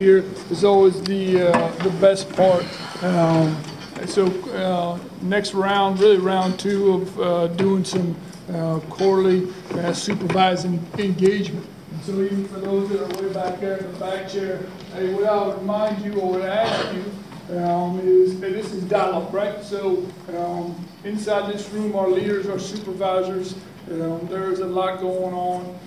Here is always the best part. Next round, really round two of doing some quarterly supervising engagement. And so even for those that are way back there in the back chair, hey, what I would remind you or would ask you is that this is dial-up, right? So inside this room, our leaders, our supervisors, there is a lot going on.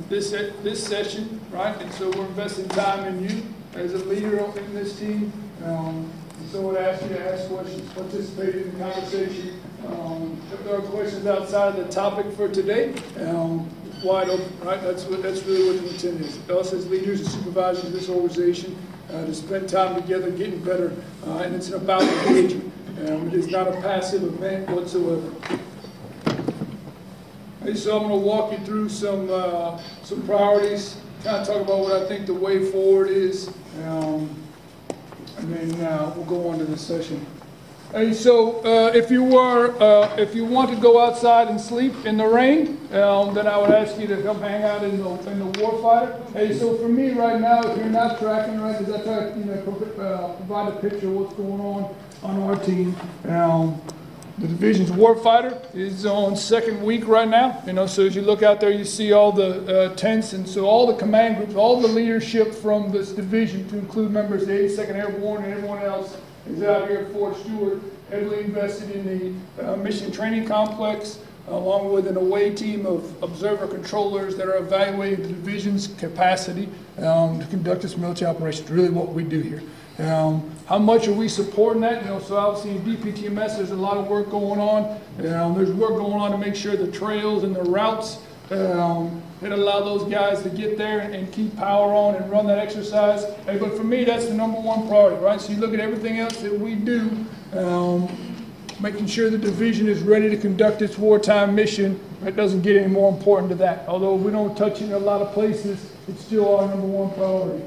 This session, right? And so we're investing time in you as a leader in this team. And so I would ask you to ask questions, participate in the conversation. If there are questions outside of the topic for today, wide open, right? That's really what the intent is. Us as leaders and supervisors of this organization to spend time together, getting better, and it's about engagement. It is not a passive event whatsoever. So I'm going to walk you through some priorities, kind of talk about what I think the way forward is, and then we'll go on to the session. Hey, so if you want to go outside and sleep in the rain, then I would ask you to come hang out in the warfighter. Hey, so for me right now, if you're not tracking right, as I try to provide a picture of what's going on our team. The division's warfighter is on second week right now. So as you look out there, you see all the tents, and so all the command groups, all the leadership from this division, to include members of the 82nd Airborne and everyone else, is out here at Fort Stewart, heavily invested in the mission training complex, along with an away team of observer controllers that are evaluating the division's capacity to conduct this military operation. Really what we do here. How much are we supporting that? So obviously in DPTMS there's a lot of work going on. There's work going on to make sure the trails and the routes that allow those guys to get there and keep power on and run that exercise. Hey, but for me, that's the #1 priority, right? So you look at everything else that we do, making sure the division is ready to conduct its wartime mission. It doesn't get any more important to that. Although we don't touch it in a lot of places, it's still our #1 priority.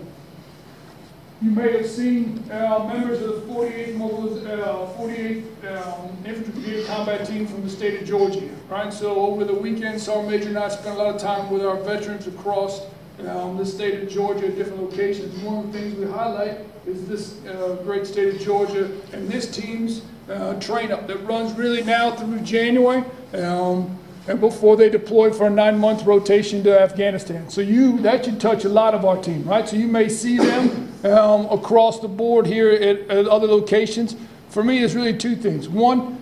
You may have seen members of the 48th Infantry Brigade Combat Team from the state of Georgia, right? So over the weekend, Sergeant Major and I spent a lot of time with our veterans across the state of Georgia at different locations. One of the things we highlight is this great state of Georgia and this team's train-up that runs really now through January. And before they deploy for a 9-month rotation to Afghanistan. So that should touch a lot of our team, right? So you may see them across the board here at other locations. For me, it's really two things. One,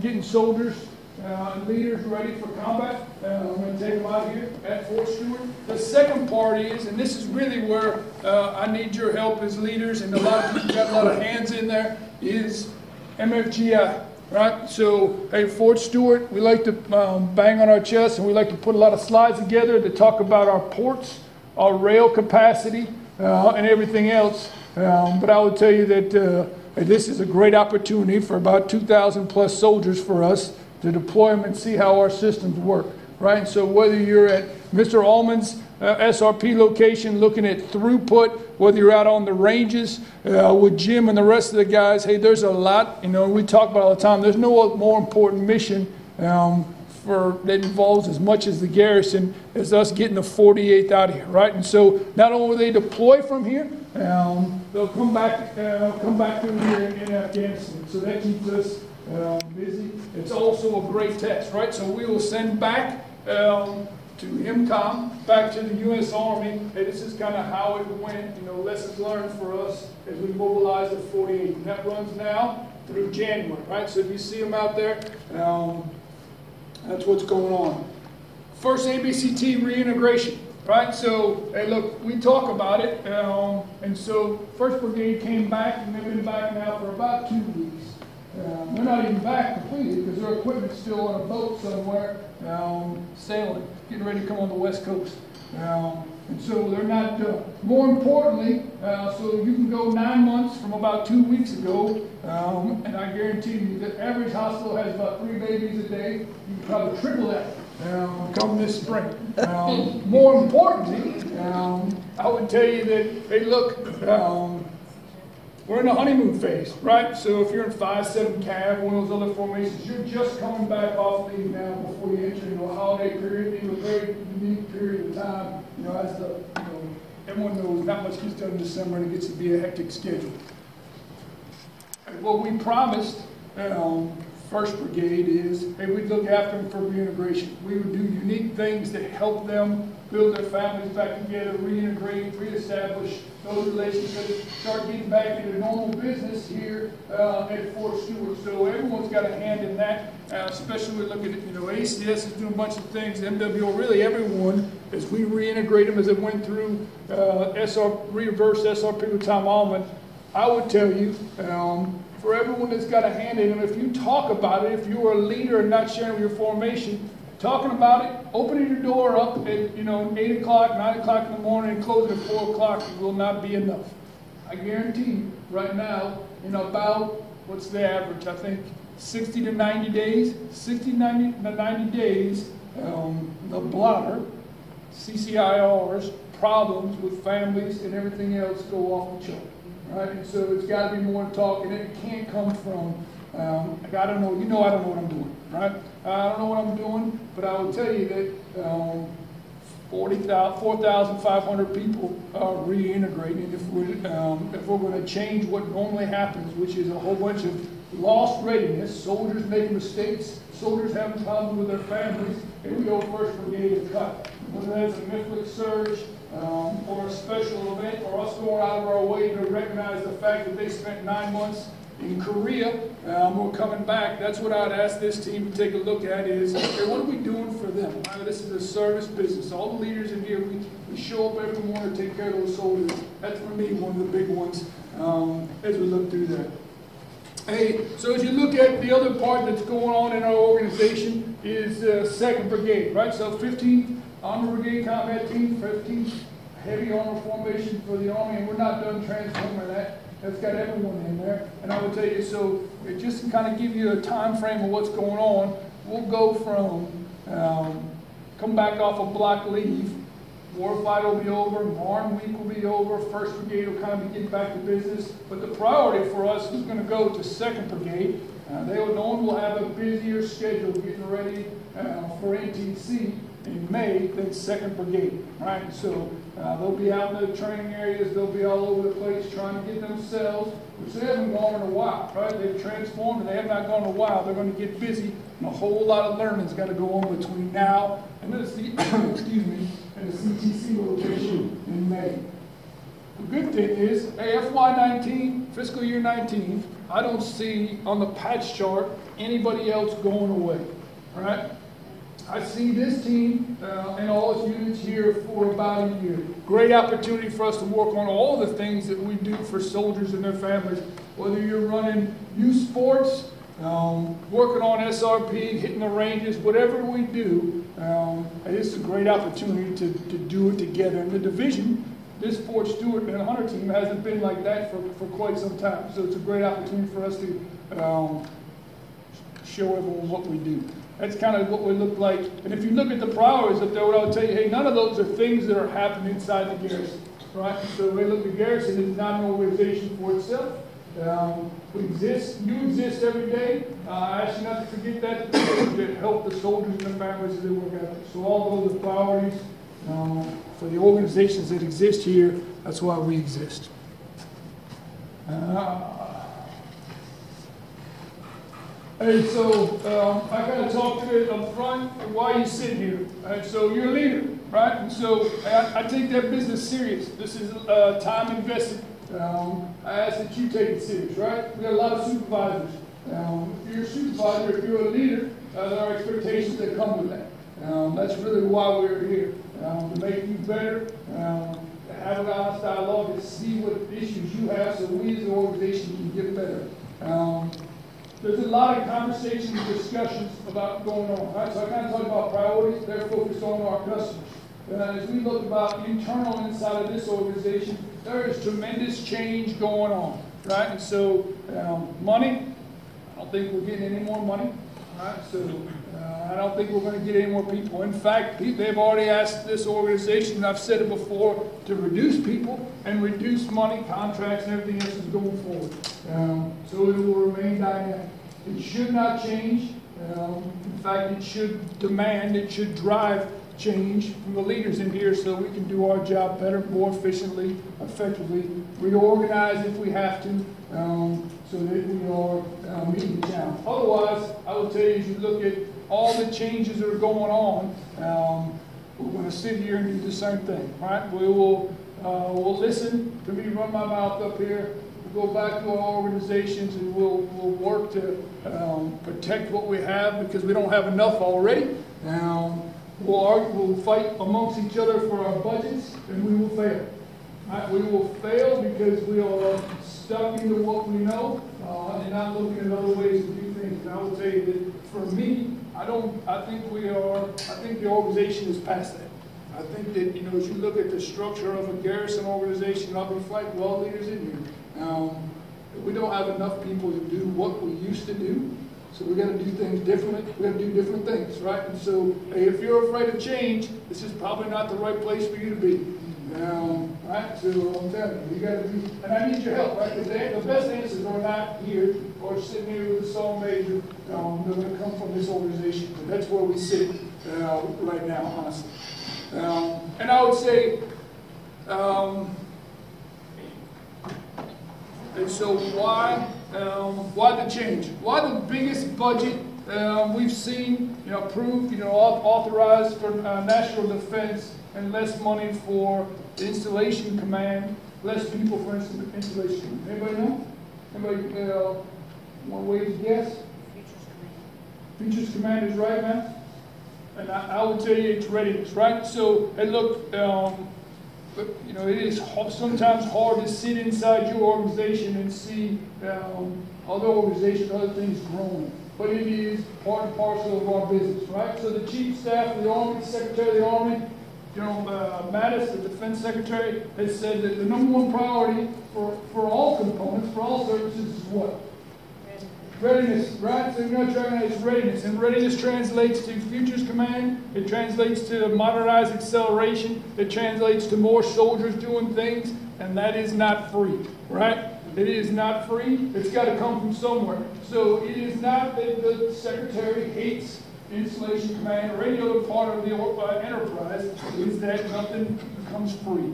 getting soldiers and leaders ready for combat. I'm going to take them out here at Fort Stewart. The second part is, and this is really where I need your help as leaders, and a lot of people got a lot of hands in there, is MFGI. Right, so hey, Fort Stewart, we like to bang on our chest, and we like to put a lot of slides together to talk about our ports, our rail capacity, and everything else. But I would tell you that this is a great opportunity for about 2,000 plus soldiers for us to deploy them and see how our systems work. Right, and so whether you're at Mr. Allman's SRP location looking at throughput, whether you're out on the ranges with Jim and the rest of the guys, hey, there's a lot, we talk about all the time, there's no more important mission that involves as much as the Garrison as us getting the 48th out of here, right? And so not only will they deploy from here, they'll come back through here in Afghanistan. So that keeps us busy. It's also a great test, right? So we will send back to MCOM, back to the U.S. Army. Hey, this is kind of how it went, lessons learned for us as we mobilize the 48. And that runs now through January, right? So if you see them out there, that's what's going on. First ABCT reintegration, right? So, hey, look, we talk about it, and so 1st Brigade came back, and they've been back now for about 2 weeks. They're not even back completely because their equipment's still on a boat somewhere, sailing, getting ready to come on the West Coast. And so they're not, more importantly, so you can go 9 months from about 2 weeks ago, and I guarantee you the average hospital has about 3 babies a day. You can probably triple that come this spring. More importantly, I would tell you that, hey, look, we're in the honeymoon phase, right? So if you're in 5-7 Cav, one of those other formations, you're just coming back off leave now before you enter into a holiday period, into a very unique period of time, as the everyone knows not much gets done in December and it gets to be a hectic schedule. And what we promised, First Brigade is, hey, we'd look after them for reintegration. We would do unique things to help them build their families back together, reintegrate, reestablish those relationships, start getting back into normal business here at Fort Stewart. So everyone's got a hand in that, especially we're looking at, ACS is doing a bunch of things, MWO, really everyone, as we reintegrate them as it went through reverse SRP with Tom Allman. I would tell you, for everyone that's got a hand in them, if you talk about it, if you are a leader and not sharing your formation, talking about it, opening your door up at 8 o'clock, 9 o'clock in the morning, and closing at 4 o'clock will not be enough. I guarantee you, right now, in about, what's the average? I think 60 to 90 days. 60 to 90 days, the blotter, CCIRs, problems with families and everything else go off the chart. Right? And so it's got to be more talk, and it can't come from, I don't know, I don't know what I'm doing, right? I don't know what I'm doing, but I will tell you that 4,500 people are reintegrating if we're going to change what normally happens, which is a whole bunch of lost readiness, soldiers making mistakes, soldiers having problems with their families, and we go First Brigade and cut. Whether that's a Mifflin surge, or a special event, or us going out of our way to recognize the fact that they spent 9 months in Korea, we're coming back. That's what I'd ask this team to take a look at is, okay, what are we doing for them? This is a service business. All the leaders in here, we show up every morning to take care of those soldiers. That's for me one of the big ones as we look through that. Hey, so as you look at the other part that's going on in our organization is 2nd Brigade, right? So 15th Armor Brigade Combat Team, 15th Heavy Armor Formation for the Army, and we're not done transforming that. That's got everyone in there. And I will tell you, so just to kind of give you a time frame of what's going on, we'll go from come back off of block leave, warfight will be over, Marne week will be over, 1st Brigade will kind of be getting back to business. But the priority for us is going to go to 2nd Brigade. No one will have a busier schedule getting ready for NTC in May than 2nd Brigade, right? So they'll be out in the training areas, they'll be all over the place trying to get themselves, which they haven't gone in a while, right? They've transformed and they have not gone in a while. They're going to get busy, and a whole lot of learning's got to go on between now and the CTC location in May. The good thing is, hey, FY19, fiscal year 19, I don't see on the patch chart anybody else going away, all right? I see this team and all its units here for about a year. Great opportunity for us to work on all the things that we do for soldiers and their families. Whether you're running youth sports, working on SRP, hitting the ranges, whatever we do, it's a great opportunity to do it together. And the division, this Fort Stewart and Hunter team hasn't been like that for quite some time. So it's a great opportunity for us to show everyone what we do. That's kind of what we look like. And if you look at the priorities up there, what I'll tell you, hey, none of those are things that are happening inside the Garrison, right? So we look at Garrison, it's not an organization for itself. We exist, you exist every day. I ask you not to forget that, to help the soldiers and their families as they work out there. So all those are priorities for the organizations that exist here. That's why we exist. Hey, so I got to talk to it up front why you sit here. Right? So you're a leader, right? And so I take that business serious. This is time invested. I ask that you take it serious, right? We got a lot of supervisors. If you're a supervisor, if you're a leader, there are expectations that come with that. That's really why we're here, to make you better, to have an honest dialogue, to see what issues you have so we as an organization can get better. There's a lot of conversations and discussions about going on, right? So I kind of talk about priorities. They're focused on our customers. As we look about internal inside of this organization, there is tremendous change going on, right? And so money, I don't think we're getting any more money, right? So I don't think we're going to get any more people. In fact, they've already asked this organization, and I've said it before, to reduce people and reduce money, contracts, and everything else is going forward. So it will remain dynamic. It should not change. In fact, it should demand, it should drive change from the leaders in here so we can do our job better, more efficiently, effectively, reorganize if we have to, so that we are meeting the challenge. Otherwise, I would tell you, as you look at all the changes that are going on, we're going to sit here and do the same thing, right? We'll listen to me run my mouth up here. We'll go back to our organizations and we'll work to protect what we have because we don't have enough already. We'll fight amongst each other for our budgets, and we will fail. Right? We will fail because we are stuck into what we know and not looking at other ways to do things. And I will tell you that for me, I think the organization is past that. I think that, as you look at the structure of a Garrison organization, I'll be frank with all leaders in here, we don't have enough people to do what we used to do. So we're going to do things differently. We're going to do different things, right? And so if you're afraid of change, this is probably not the right place for you to be. Right? So I'm telling you, you got to be, and I need your help, right? Because the best answers are not here or sitting here with a song major. They're going to come from this organization. So that's where we sit right now, honestly. And I would say, and so why the change? Why the biggest budget we've seen, approved, authorized for national defense, and less money for installation command, less people for installation. Anybody know? Anybody want to wait to guess? Futures command is right, man. And I would tell you it's readiness, right? So, and look, it is sometimes hard to sit inside your organization and see other organizations, other things growing. But it is part and parcel of our business, right? So the Chief of Staff of the Army, the Secretary of the Army, Mattis, the Defense Secretary, has said that the #1 priority for all components, for all services is what? Readiness, right? So you're not trying to, it's readiness. And readiness translates to futures command. It translates to modernized acceleration. It translates to more soldiers doing things. And that is not free, right? It is not free. It's got to come from somewhere. So it is not that the Secretary hates installation command or any other part of the enterprise. It's that nothing becomes free.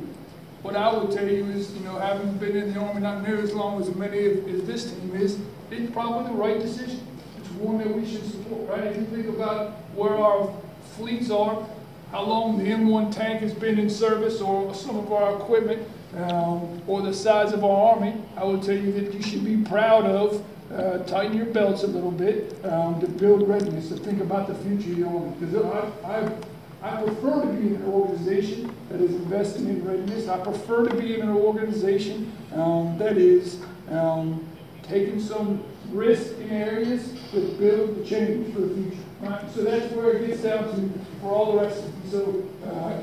What I would tell you is, having been in the Army not near as long as many of this team is, it's probably the right decision. It's one that we should support, right? If you think about where our fleets are, how long the M1 tank has been in service, or some of our equipment, or the size of our Army, I would tell you that you should be proud of, tighten your belts a little bit, to build readiness, to think about the future of the Army. Because I prefer to be in an organization that is investing in readiness. I prefer to be in an organization that is taking some risk in areas that build the change for the future. Right? So that's where it gets down to for all the rest of it. So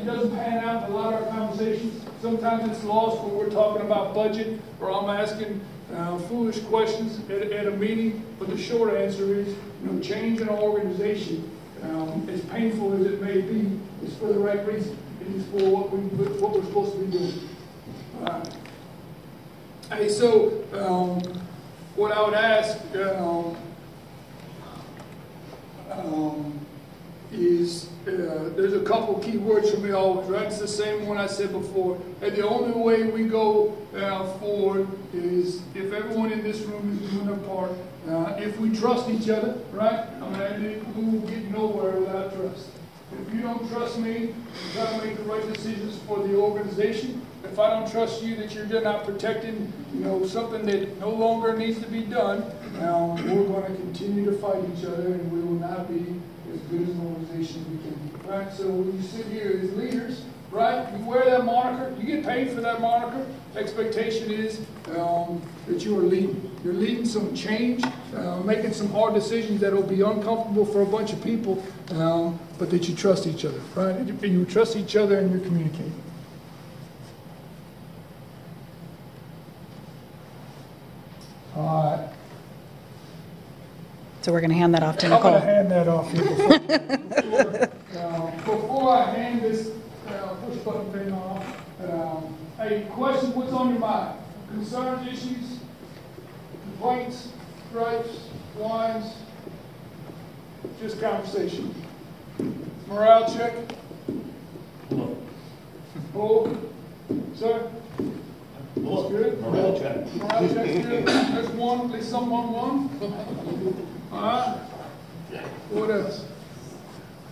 it doesn't pan out in a lot of our conversations. Sometimes it's lost when we're talking about budget, or I'm asking foolish questions at a meeting. But the short answer is, change in our organization, as painful as it may be, is for the right reason. It is for what we're supposed to be doing. Hey, so what I would ask is, there's a couple key words for me always, right? It's the same one I said before. And the only way we go forward is if everyone in this room is doing their part. If we trust each other, right? We will get nowhere without trust. If you don't trust me, you try to make the right decisions for the organization. If I don't trust you that you're not protecting, something that no longer needs to be done, we're going to continue to fight each other, and we will not be as good as an organization as we can be. Right? So when you sit here as leaders, right, you wear that moniker, you get paid for that moniker. Expectation is that you are leading. You're leading some change, making some hard decisions that will be uncomfortable for a bunch of people, but that you trust each other, right? And you trust each other and you're communicating. All right. So we're going to hand that off to Nicole. I'm going to hand that off here before I hand this push button thing off. Hey, question, what's on your mind? Concerns, issues, complaints, gripes, whines, just conversation. Morale check. Nicole? Sir? What's good? Morale check. Morale check's good. There's one, at least something on one. All right. What else?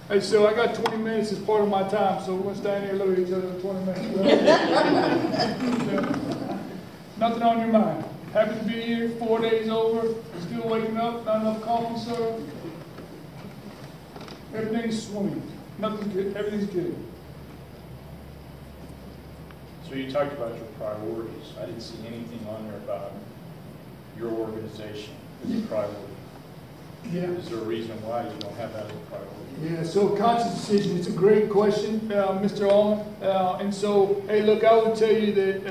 Hey, so I got 20 minutes as part of my time, so we're going to stand here and look at each other for 20 minutes. Nothing on your mind. Happy to be here, 4 days over, still waking up, not enough coffee, sir. Everything's swimming. Nothing's good. Everything's good. So you talked about your priorities. I didn't see anything on there about your organization as a priority. Yeah. Is there a reason why you don't have that as a priority? Yeah, so conscious decision, it's a great question, Mr. Allman. And so, hey, look, I would tell you that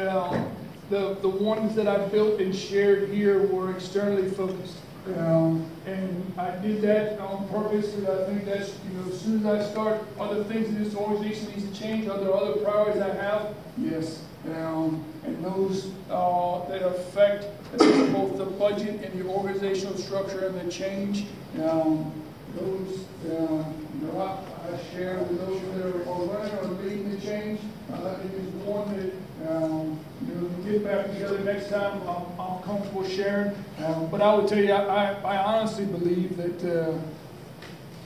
the ones that I built and shared here were externally focused. And I did that on purpose because I think that's, as soon as I start other things in this organization needs to change, are there other priorities I have? Yes. And those that affect both the budget and the organizational structure and the change, those I share with those that are running or leading the change. It is one that we get back together next time. I'm comfortable sharing. But I would tell you, I honestly believe that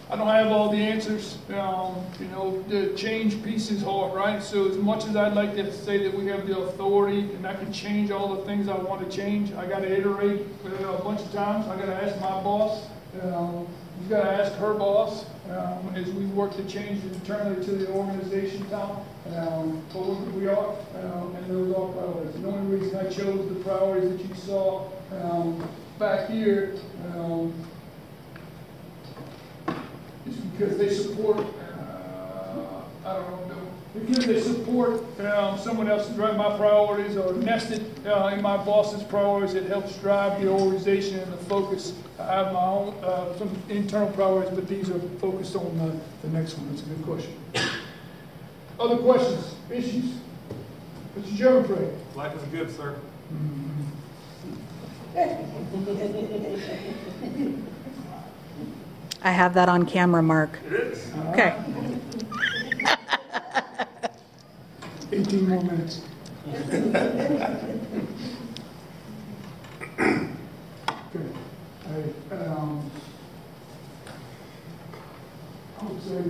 I don't have all the answers. The change piece is hard, right? So as much as I'd like to say that we have the authority and I can change all the things I want to change, I got to iterate a bunch of times. I got to ask my boss. You've got to ask her boss as we work to change internally to the organization, Tom. But we are, and those are priorities. The only reason I chose the priorities that you saw back here is because they support, because they support someone else's, right? My priorities are nested in my boss's priorities. It helps drive the organization and the focus. I have my own some internal priorities, but these are focused on the next one. That's a good question. Other questions, issues? Mr. German, Life is good, sir. I have that on camera, Mark. It is. Okay. 18 more minutes. Okay. I would say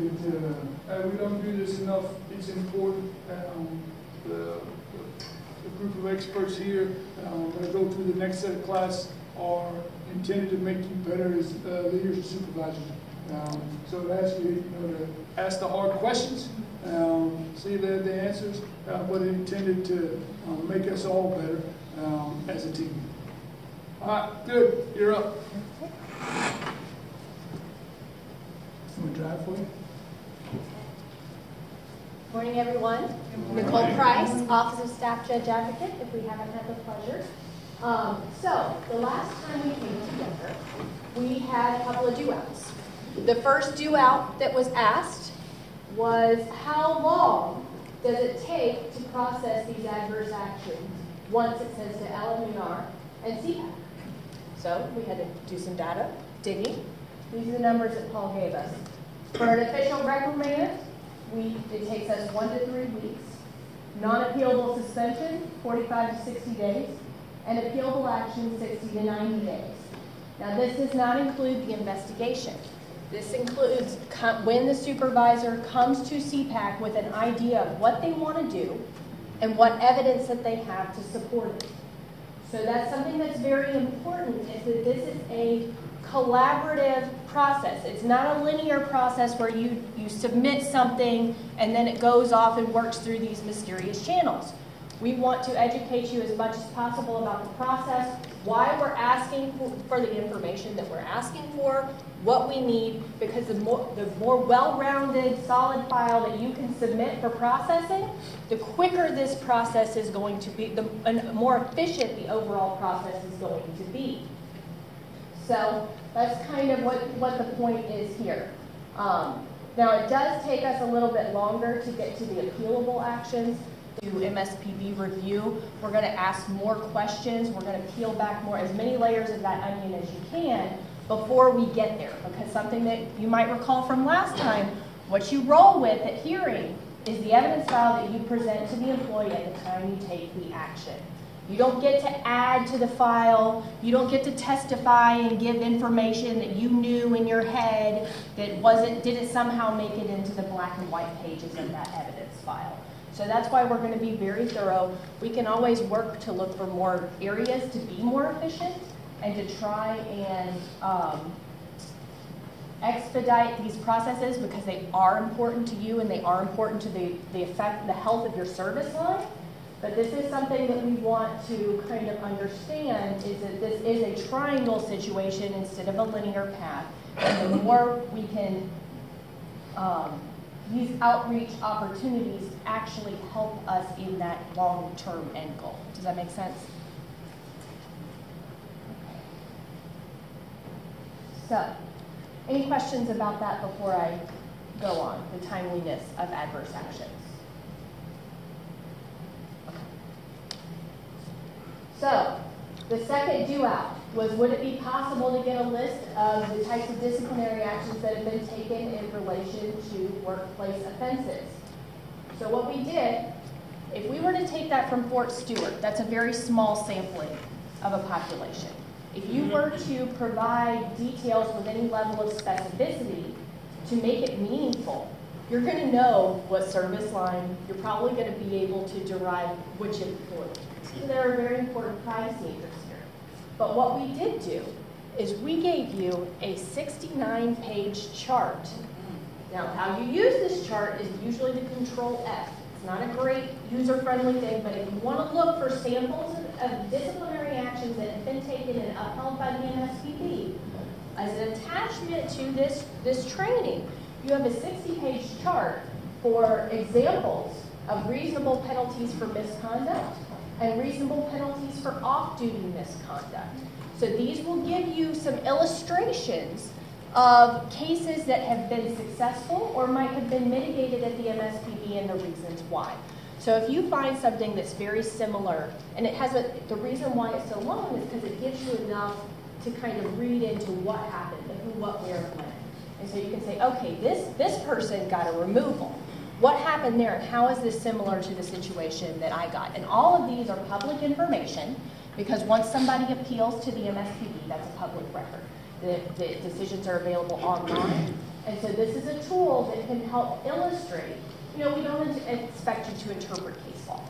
that we don't do this enough. It's important. The group of experts here that go through the next set of class are intended to make you better as leaders and supervisors. So it asks you, to ask the hard questions, see if they have the answers, but it intended to make us all better as a team. All right, good. You're up. Someone drive for you? Morning, everyone. Nicole Price, Office of Staff Judge Advocate, if we haven't had the pleasure. So, the last time we came together, we had a couple of do-outs. The first do-out that was asked was, how long does it take to process these adverse actions once it says to LMUNR and CPAC? So, we had to do some data digging. These are the numbers that Paul gave us. For an official reprimand, it takes us 1 to 3 weeks. Non-appealable suspension, 45 to 60 days. And appealable action, 60 to 90 days. Now, this does not include the investigation. This includes when the supervisor comes to CPAC with an idea of what they want to do and what evidence that they have to support it. So that's something that's very important, is that this is a collaborative process. It's not a linear process where you submit something and then it goes off and works through these mysterious channels. We want to educate you as much as possible about the process, why we're asking for the information that we're asking for, what we need, because the more well-rounded, solid file that you can submit for processing, the quicker this process is going to be, the more efficient the overall process is going to be. So that's kind of what the point is here. Now it does take us a little bit longer to get to the appealable actions. Do MSPB review. We're going to ask more questions. We're going to peel back as many layers of that onion as you can before we get there. Because something that you might recall from last time, what you roll with at hearing is the evidence file that you present to the employee at the time you take the action. You don't get to add to the file. You don't get to testify and give information that you knew in your head that didn't somehow make it into the black and white pages of that evidence file. So that's why we're going to be very thorough. We can always work to look for more areas to be more efficient and to try and expedite these processes because they are important to you and they are important to the health of your service line. But this is something that we want to kind of understand is that this is a triangle situation instead of a linear path. And the more we can use outreach opportunities to actually help us in that long-term end goal. Does that make sense? So, any questions about that before I go on, the timeliness of adverse actions? Okay. So, the second do-out was, would it be possible to get a list of the types of disciplinary actions that have been taken in relation to workplace offenses? So what we did, if we were to take that from Fort Stewart, that's a very small sampling of a population. If you were to provide details with any level of specificity to make it meaningful, you're going to know what service line, you're probably going to be able to derive which employee. So there are very important privacy interests here. But what we did do is we gave you a 69-page chart. Now, how you use this chart is usually the Control F. It's not a great user-friendly thing, but if you want to look for samples of disciplinary actions that have been taken and upheld by the MSPB, as an attachment to this training, you have a 60-page chart for examples of reasonable penalties for misconduct and reasonable penalties for off-duty misconduct. So these will give you some illustrations of cases that have been successful or might have been mitigated at the MSPB and the reasons why. So if you find something that's very similar, and it has the reason why it's so long is because it gives you enough to kind of read into what happened, the who, what, where, and when. And so you can say, okay, this person got a removal. What happened there, and how is this similar to the situation that I got? And all of these are public information, because once somebody appeals to the MSPB, that's a public record. The decisions are available online. And so this is a tool that can help illustrate. You know, we don't expect you to interpret case law.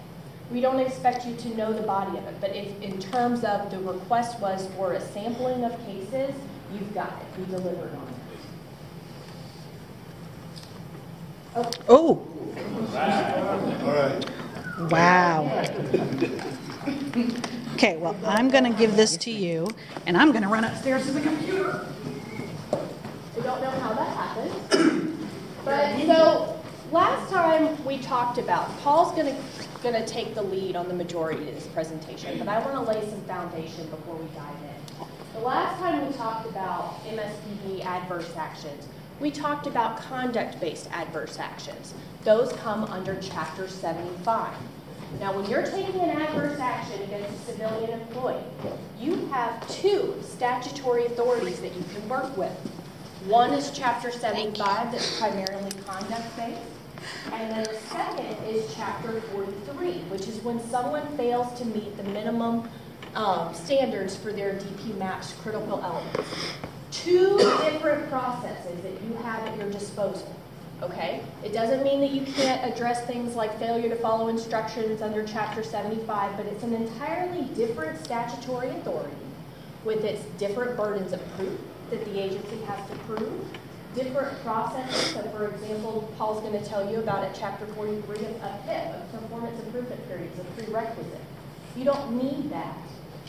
We don't expect you to know the body of it. But if in terms of the request was for a sampling of cases, you've got it. We delivered on it. Oh. All right. Wow. Okay, well, I'm going to give this to you, and I'm going to run upstairs to the computer. I don't know how that happened. But so last time we talked about, Paul's going to take the lead on the majority of this presentation, but I want to lay some foundation before we dive in. The last time we talked about MSPB adverse actions, we talked about conduct-based adverse actions. Those come under Chapter 75. Now, when you're taking an adverse action against a civilian employee, you have two statutory authorities that you can work with. One is Chapter 75, that's primarily conduct-based, and then the second is Chapter 43, which is when someone fails to meet the minimum standards for their DP MAP's critical elements. Two different processes that you have at your disposal. Okay? It doesn't mean that you can't address things like failure to follow instructions under Chapter 75, but it's an entirely different statutory authority with its different burdens of proof that the agency has to prove, different processes. So, for example, Paul's going to tell you about at Chapter 43 of PIP, of performance improvement periods, a prerequisite. You don't need that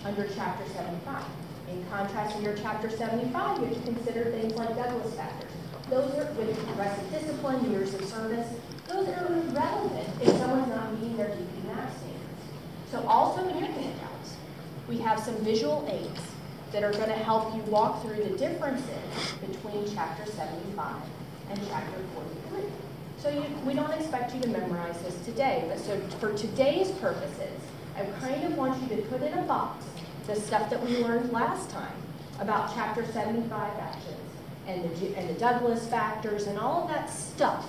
under Chapter 75. In contrast, in your Chapter 75, you have to consider things like Douglas factors. Those are with progressive discipline, years of service. Those are irrelevant if someone's not meeting their DP MAP standards. So also in your handouts, we have some visual aids that are going to help you walk through the differences between Chapter 75 and Chapter 43. So we don't expect you to memorize this today, but so for today's purposes, I kind of want you to put in a box the stuff that we learned last time about Chapter 75 actions and the Douglas factors and all of that stuff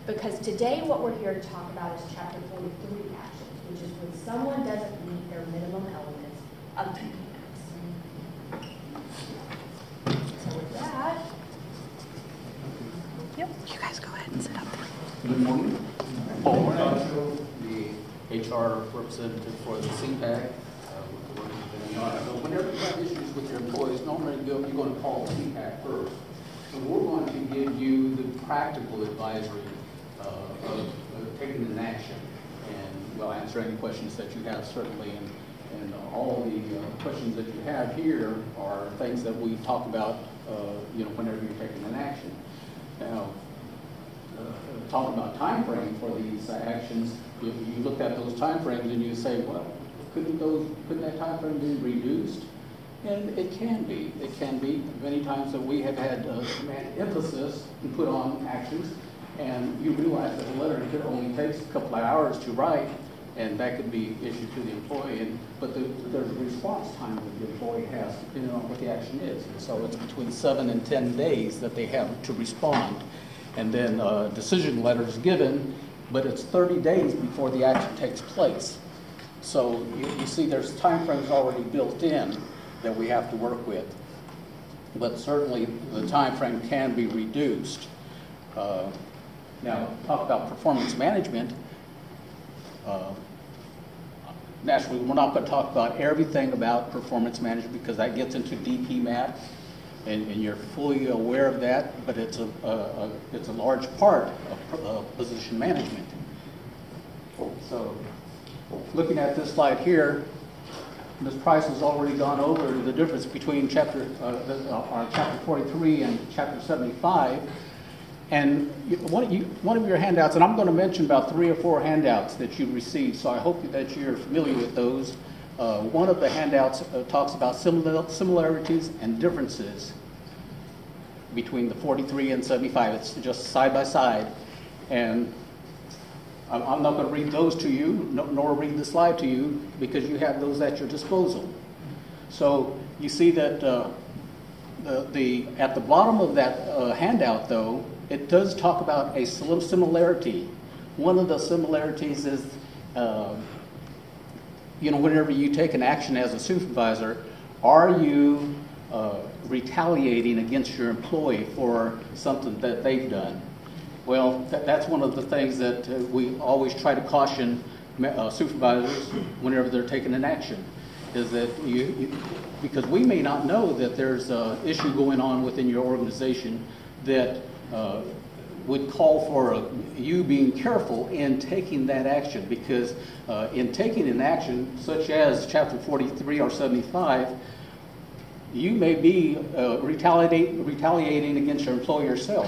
Because today what we're here to talk about is Chapter 43 actions, which is when someone doesn't meet their minimum elements of CPAC. So with that, Yep. You guys go ahead and sit up there. Good morning. Paul Racacho, the HR representative for the CPAC. So whenever you have issues with your employees, normally you're going to call the CPAC first. So we're going to give you the practical advisory of taking an action. And we'll answer any questions that you have, certainly. And all the questions that you have here are things that we talk about, whenever you're taking an action. Now, talking about time frame for these actions, you look at those time frames and you say, well, couldn't that time frame be reduced? And it can be. It can be. Many times that we have had emphasis and put on actions, and you realize that a letter only takes a couple of hours to write, and that could be issued to the employee. But there's a response time that the employee has depending on what the action is. And so it's between 7 and 10 days that they have to respond. And then a decision letter is given, but it's 30 days before the action takes place. So you see there's time frames already built in that we have to work with. But certainly the time frame can be reduced. Now, talk about performance management. Naturally, we're not going to talk about everything about performance management because that gets into DPMAT, and you're fully aware of that, but it's a large part of position management. So, looking at this slide here, Ms. Price has already gone over the difference between Chapter 43 and Chapter 75. And one of your handouts, and I'm going to mention about 3 or 4 handouts that you received, so I hope that you're familiar with those. One of the handouts talks about similarities and differences between the 43 and 75. It's just side by side. And I'm not going to read those to you, nor read the slide to you, because you have those at your disposal. So you see that at the bottom of that handout, though, it does talk about a similarity. One of the similarities is, whenever you take an action as a supervisor, are you retaliating against your employee for something that they've done? Well, that's one of the things that we always try to caution supervisors whenever they're taking an action, is that because we may not know that there's an issue going on within your organization that would call for you being careful in taking that action, because in taking an action such as Chapter 43 or 75, you may be retaliating against your employer yourself.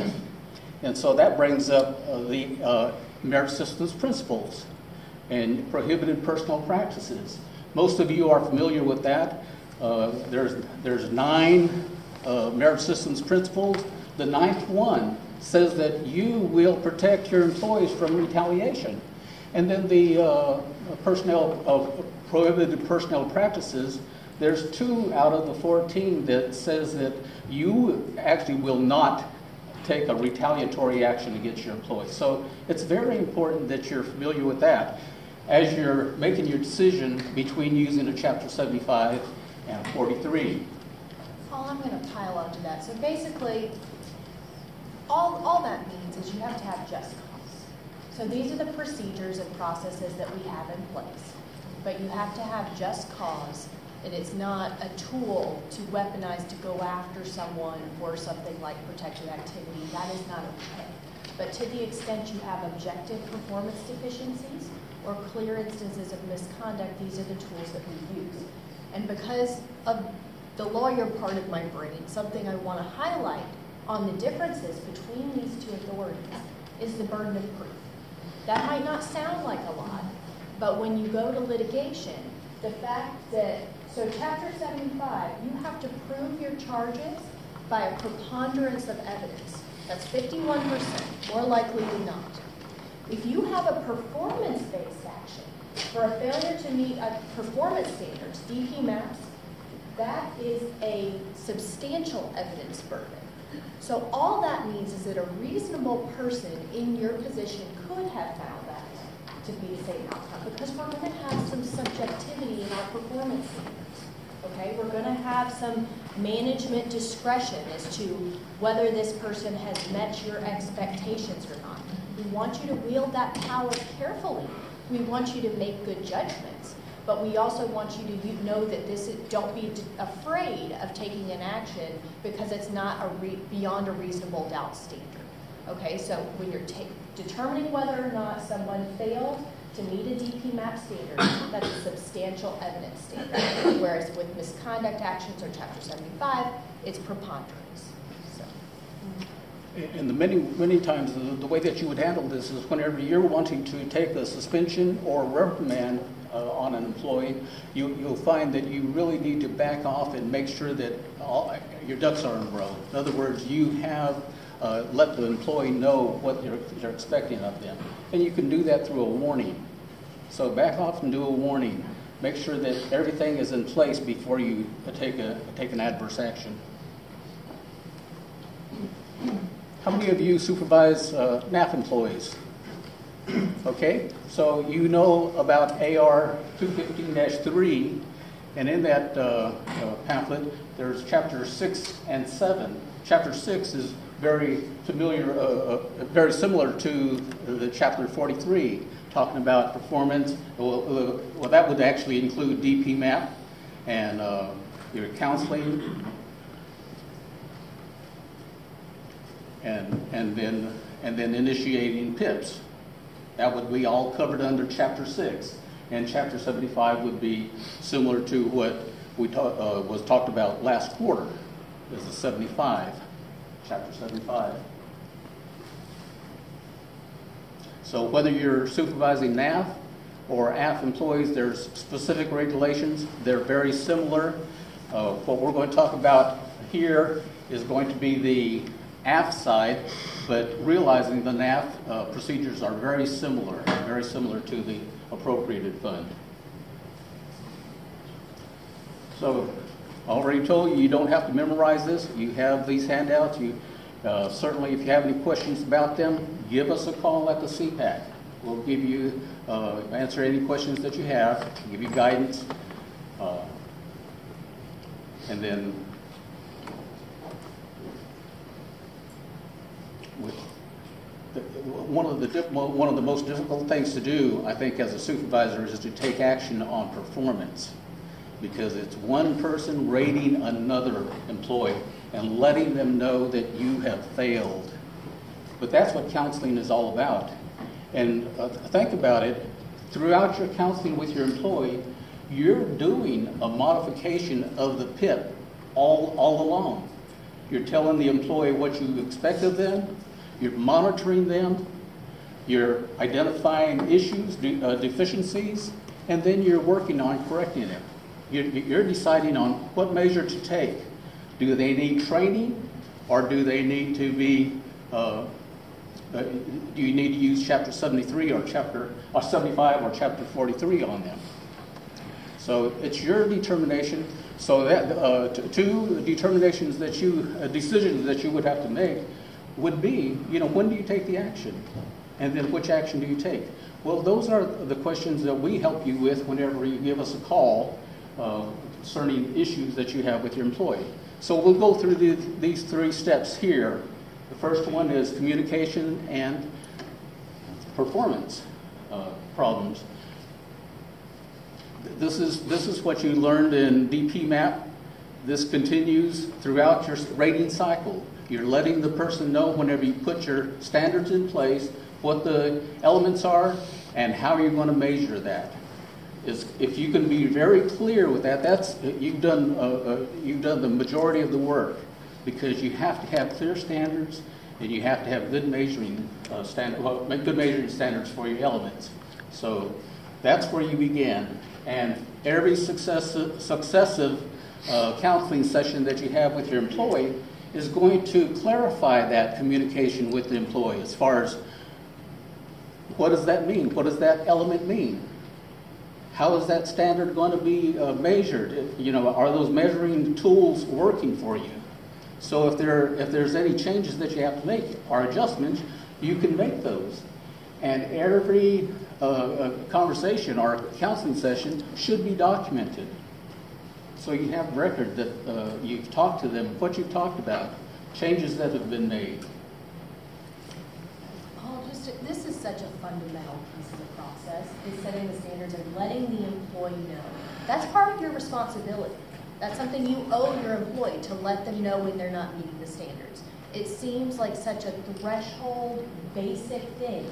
And so that brings up the merit systems principles and prohibited personnel practices. Most of you are familiar with that. There's 9 merit systems principles. The 9th one says that you will protect your employees from retaliation. And then the prohibited personnel practices, there's 2 out of the 14 that says that you actually will not take a retaliatory action against your employees. So it's very important that you're familiar with that as you're making your decision between using a Chapter 75 and 43. Paul, I'm going to pile onto that. So basically, all that means is you have to have just cause. So these are the procedures and processes that we have in place. But you have to have just cause, and it's not a tool to weaponize to go after someone for something like protected activity. That is not okay. But to the extent you have objective performance deficiencies or clear instances of misconduct, these are the tools that we use. And because of the lawyer part of my brain, something I want to highlight on the differences between these 2 authorities is the burden of proof. That might not sound like a lot, but when you go to litigation, the fact that, so Chapter 75, you have to prove your charges by a preponderance of evidence. That's 51%, more likely than not. If you have a performance-based action for a failure to meet performance standards, DP maps, that is a substantial evidence burden. So all that means is that a reasonable person in your position could have found that to be the same outcome, because we're going to have some subjectivity in our performance standards. Okay, we're going to have some management discretion as to whether this person has met your expectations or not. We want you to wield that power carefully. We want you to make good judgments, but we also want you to know that don't be afraid of taking an action because it's not beyond a reasonable doubt standard. Okay, so when you're determining whether or not someone failed to meet a DP MAP standard, that's a substantial evidence standard. Whereas with misconduct actions or Chapter 75, it's preponderance. So. And the many times, the way that you would handle this is whenever you're wanting to take a suspension or reprimand on an employee, you'll find that you really need to back off and make sure that your ducks are in a row. In other words, you have let the employee know what you're expecting of them. And you can do that through a warning. So back off and do a warning. Make sure that everything is in place before you take an adverse action. How many of you supervise NAF employees? Okay, so you know about AR 215-3, and in that pamphlet, there's Chapter 6 and 7. Chapter 6 is very familiar, very similar to the Chapter 43, talking about performance. Well, that would actually include DP MAP and your counseling, and then initiating PIPs. That would be all covered under Chapter 6, and Chapter 75 would be similar to what we was talked about last quarter. Is the 75. Chapter 75. So whether you're supervising NAF or AF employees, there's specific regulations. They're very similar. What we're going to talk about here is going to be the AF side, but realizing the NAF procedures are very similar to the appropriated fund. So already told you, you don't have to memorize this. You have these handouts. Certainly, if you have any questions about them, give us a call at the CPAC. We'll give you, answer any questions that you have, give you guidance, and then one of the most difficult things to do, I think, as a supervisor is to take action on performance. Because it's one person rating another employee and letting them know that you have failed. But that's what counseling is all about. And think about it, throughout your counseling with your employee, you're doing a modification of the PIP all along. You're telling the employee what you expect of them, you're monitoring them, you're identifying issues, deficiencies, and then you're working on correcting them. You're deciding on what measure to take. Do they need training, or do they need to be? Do you need to use Chapter 73 or 75 or Chapter 43 on them? So it's your determination. So that two determinations that decisions that you would have to make would be, when do you take the action, and then which action do you take? Well, those are the questions that we help you with whenever you give us a call. Concerning issues that you have with your employee. So we'll go through these three steps here. The first one is communication and performance problems. This is what you learned in DP MAP. This continues throughout your rating cycle. You're letting the person know whenever you put your standards in place what the elements are and how you're going to measure that. If you can be very clear with that, you've done the majority of the work, because you have to have clear standards and you have to have good measuring standards for your elements. So that's where you begin, and every successive counseling session that you have with your employee is going to clarify that communication with the employee as far as what does that mean? What does that element mean? How is that standard going to be measured? Are those measuring tools working for you? So if there's any changes that you have to make or adjustments, you can make those. And every conversation or counseling session should be documented. So you have record that you've talked to them, what you've talked about, changes that have been made. This is such a fundamental piece of the process, is setting the standards and letting the employee know. That's part of your responsibility. That's something you owe your employee, to let them know when they're not meeting the standards. It seems like such a threshold, basic thing,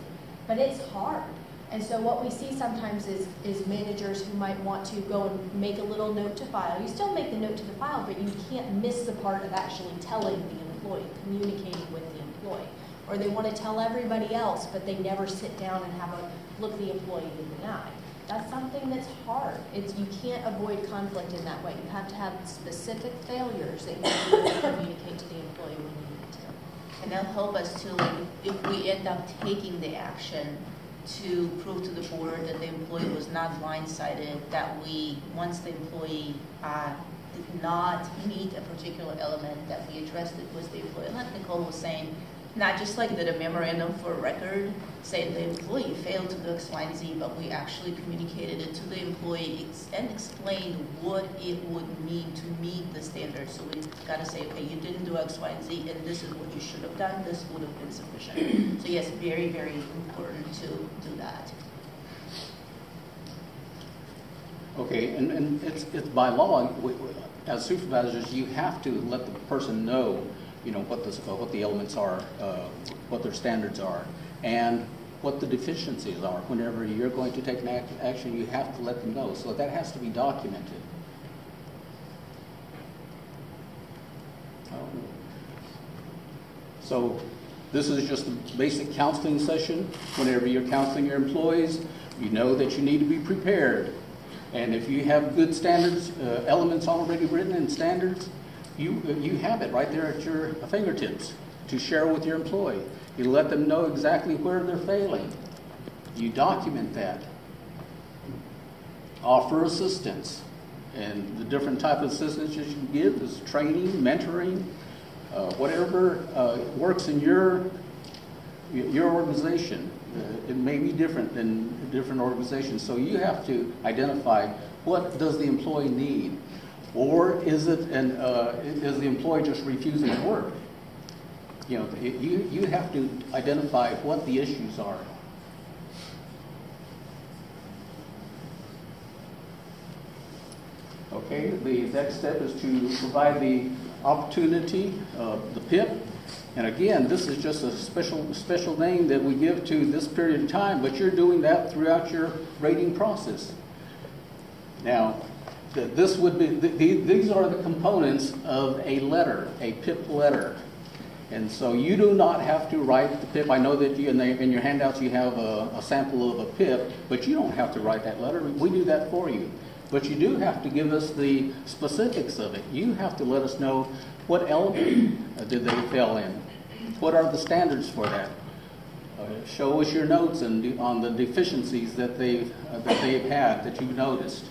but it's hard. And so what we see sometimes is managers who might want to go and make a little note to file. You still make the note to the file, but you can't miss the part of actually telling the employee, communicating with the employee. Or they want to tell everybody else, but they never sit down and have a look the employee in the eye. That's something that's hard. You can't avoid conflict in that way. You have to have specific failures that you need to communicate to the employee when you need to. And that'll help us to, like, if we end up taking the action, to prove to the board that the employee was not blindsided, that once the employee did not meet a particular element, that we addressed it with the employee. Like Nicole was saying, not just like did a memorandum for record saying the employee failed to do X, Y, and Z, but we actually communicated it to the employee and explained what it would mean to meet the standards. So we got to say, okay, you didn't do X, Y, and Z, and this is what you should have done. This would have been sufficient. So yes, very, very important to do that. Okay, and it's by law, as supervisors, you have to let the person know, what the elements are, what their standards are, and what the deficiencies are. Whenever you're going to take an action, you have to let them know. So that has to be documented. So this is just a basic counseling session. Whenever you're counseling your employees, you know that you need to be prepared. And if you have good standards, elements already written in standards, you have it right there at your fingertips to share with your employee. You let them know exactly where they're failing. You document that. Offer assistance. And the different type of assistance that you can give is training, mentoring, whatever works in your organization. It may be different in different organizations. So you have to identify, what does the employee need? Or is it is the employee just refusing to work? You have to identify what the issues are. Okay, the next step is to provide the opportunity, the PIP. And again, this is just a special name that we give to this period of time, but you're doing that throughout your rating process. Now, this would be, these are the components of a letter, a PIP letter. And so you do not have to write the PIP. I know that in your handouts you have a sample of a PIP, but you don't have to write that letter. We do that for you. But you do have to give us the specifics of it. You have to let us know what element did they fail in. What are the standards for that? Show us your notes on the deficiencies that they've had, that you've noticed.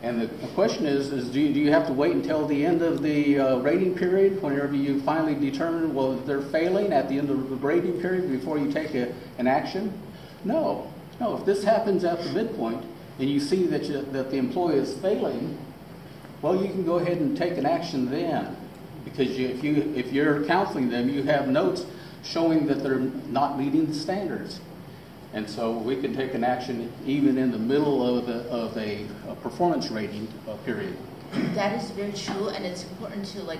And the question is do you have to wait until the end of the rating period, whenever you finally determine, well, they're failing at the end of the rating period before you take an action? No. If this happens at the midpoint and you see that the employee is failing, well, you can go ahead and take an action then. Because if you're counseling them, you have notes showing that they're not meeting the standards. And so we can take an action even in the middle of a performance rating period. That is very true, and it's important to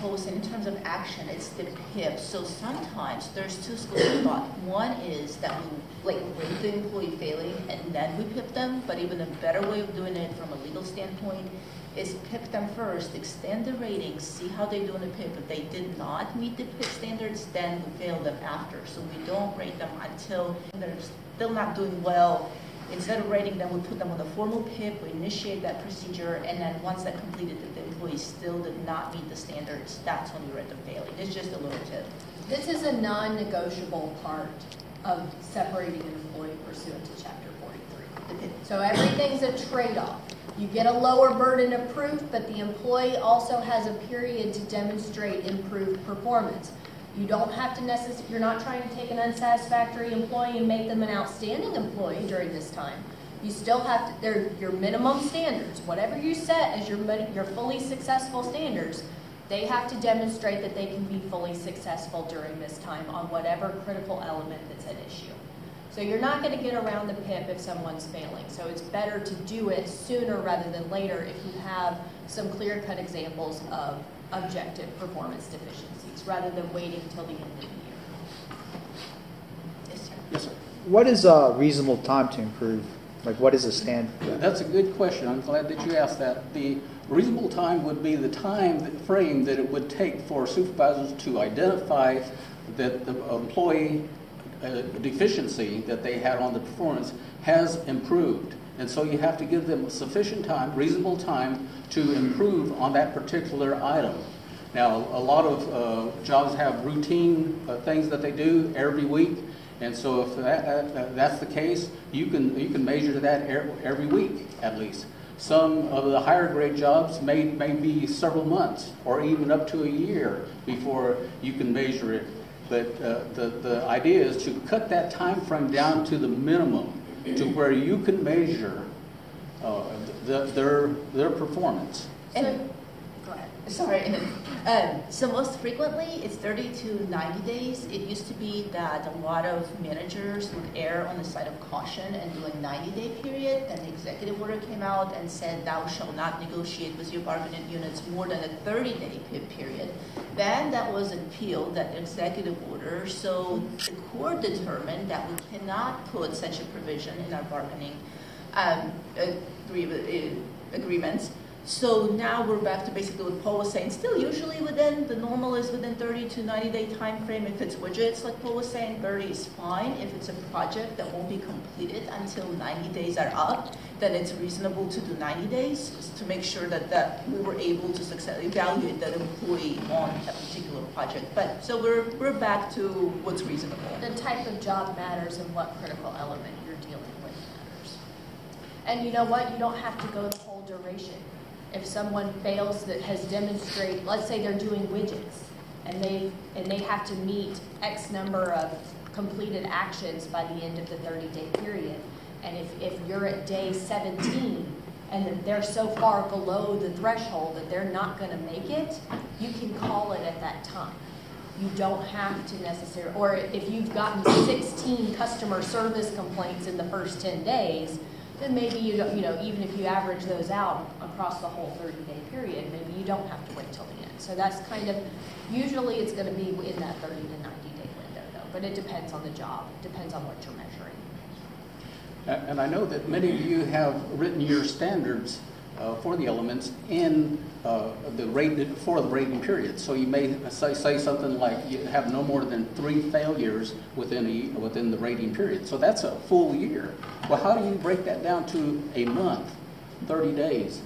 post in terms of action. It's the PIP. So sometimes there's two schools of thought. One is that we rate the employee failing and then we PIP them. But even a better way of doing it from a legal standpoint is PIP them first, extend the ratings, see how they do in the PIP. If they did not meet the PIP standards, then we fail them after. So we don't rate them until they're still not doing well. Instead of rating them, we put them on a formal PIP, we initiate that procedure, and then once that's completed, if the employee still did not meet the standards, that's when we rate them failing. It's just a little tip. This is a non-negotiable part of separating an employee pursuant to Chapter 43. So everything's a trade-off. You get a lower burden of proof, but the employee also has a period to demonstrate improved performance. You don't have to necessarily, you're not trying to take an unsatisfactory employee and make them an outstanding employee during this time. You still have to, they're your minimum standards. Whatever you set as your fully successful standards, they have to demonstrate that they can be fully successful during this time on whatever critical element that's at issue. So you're not going to get around the PIP if someone's failing. So it's better to do it sooner rather than later if you have some clear-cut examples of objective performance deficiencies, rather than waiting until the end of the year. Yes, sir. Yes, sir. What is a reasonable time to improve? Like, what is a standard? That's a good question. I'm glad that you asked that. The reasonable time would be the time frame that it would take for supervisors to identify that the employee deficiency that they had on the performance has improved. And so you have to give them sufficient time, reasonable time, to improve on that particular item. Now, a lot of jobs have routine things that they do every week. And so if that's the case, you can measure that every week at least. Some of the higher grade jobs may be several months or even up to a year before you can measure it. But the idea is to cut that time frame down to the minimum, to where you can measure their performance. And go ahead. Sorry. So most frequently, it's 30 to 90 days. It used to be that a lot of managers would err on the side of caution and do a 90-day period. Then the executive order came out and said, thou shalt not negotiate with your bargaining units more than a 30-day period. Then that was appealed, that executive order. So the court determined that we cannot put such a provision in our bargaining agreements. So now we're back to basically what Paul was saying. Still usually within, the normal is within 30 to 90-day time frame. If it's widgets, like Paul was saying, 30 is fine. If it's a project that won't be completed until 90 days are up, then it's reasonable to do 90 days to make sure that we were able to successfully evaluate that employee on a particular project. But so we're back to what's reasonable. The type of job matters and what critical element you're dealing with matters. And you know what? You don't have to go the whole duration. If someone fails that has demonstrated, let's say they're doing widgets and they have to meet X number of completed actions by the end of the 30-day period, and if you're at day 17 and that they're so far below the threshold that they're not going to make it, you can call it at that time. You don't have to necessarily, or if you've gotten 16 customer service complaints in the first 10 days, then maybe you don't, even if you average those out across the whole 30-day period, maybe you don't have to wait till the end. So that's kind of, usually it's going to be in that 30 to 90-day window though, but it depends on the job, it depends on what you're measuring. And I know that many of you have written your standards for the elements in the rating period. So you may say something like you have no more than 3 failures within the rating period. So that's a full year. Well, how do you break that down to a month, 30 days?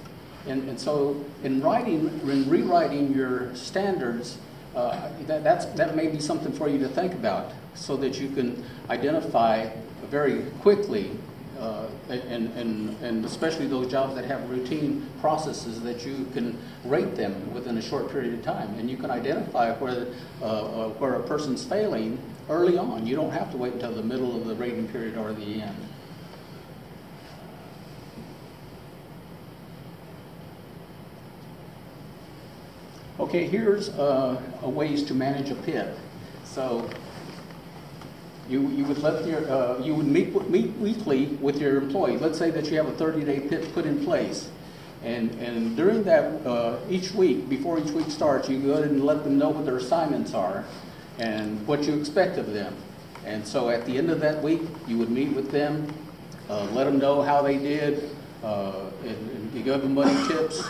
And so in rewriting your standards, that may be something for you to think about, so that you can identify very quickly, and especially those jobs that have routine processes, that you can rate them within a short period of time, and you can identify where a person's failing early on. You don't have to wait until the middle of the rating period or the end. Okay, here's ways to manage a PIP. So you would meet weekly with your employee. Let's say that you have a 30-day PIP put in place, and during that each week, before each week starts, you go ahead and let them know what their assignments are and what you expect of them. And so at the end of that week, you would meet with them, let them know how they did, and you give them money tips.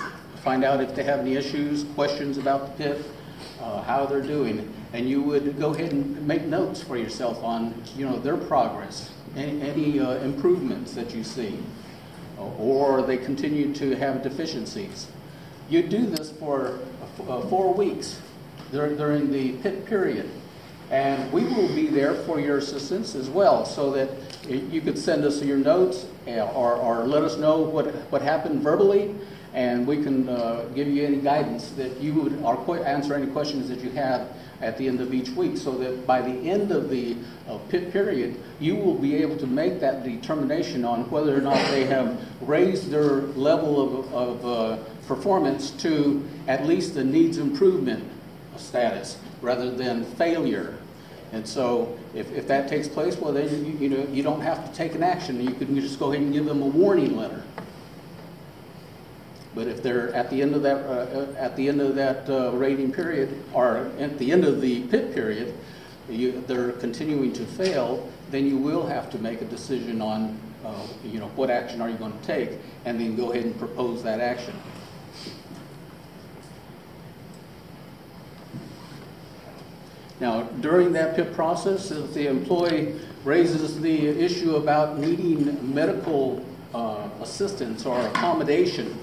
Find out if they have any issues, questions about the PIP, how they're doing, and you would go ahead and make notes for yourself on, their progress, any improvements that you see, or they continue to have deficiencies. You do this for 4 weeks during the PIP period, and we will be there for your assistance as well, so that You could send us your notes or let us know what happened verbally, and we can give you any guidance that you would, or answer any questions that you have at the end of each week, so that by the end of the PIP period, you will be able to make that determination on whether or not they have raised their level of performance to at least the needs improvement status rather than failure. And so if that takes place, well, then you don't have to take an action. You can just go ahead and give them a warning letter. But if they're at the end of that rating period, or at the end of the PIP period, they're continuing to fail, then you will have to make a decision on what action are you going to take, and then go ahead and propose that action. Now, during that PIP process, if the employee raises the issue about needing medical assistance or accommodation,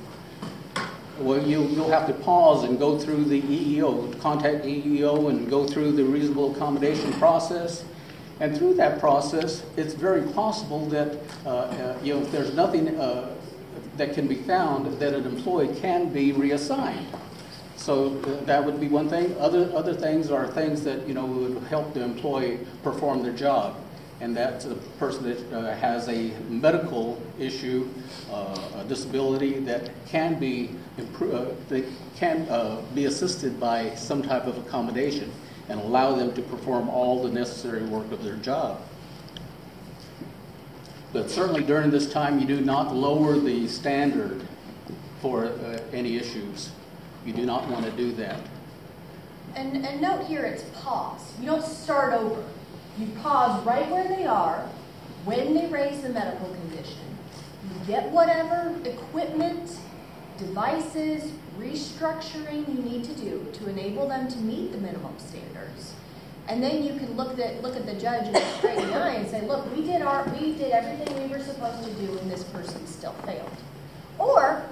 well, you'll have to pause and go through the EEO, contact the EEO and go through the reasonable accommodation process. And through that process, it's very possible that if there's nothing that can be found, that an employee can be reassigned. So that would be one thing. Other things are things that would help the employee perform their job, and that's a person that has a medical issue, a disability that can be be assisted by some type of accommodation and allow them to perform all the necessary work of their job. But certainly during this time, you do not lower the standard for any issues. You do not want to do that. And note here, it's pause. You don't start over. You pause right where they are when they raise the medical condition. You get whatever equipment, devices, restructuring you need to do to enable them to meet the minimum standards. And then you can look at the judge in the straight in the eye and say, look, we did everything we were supposed to do and this person still failed. Or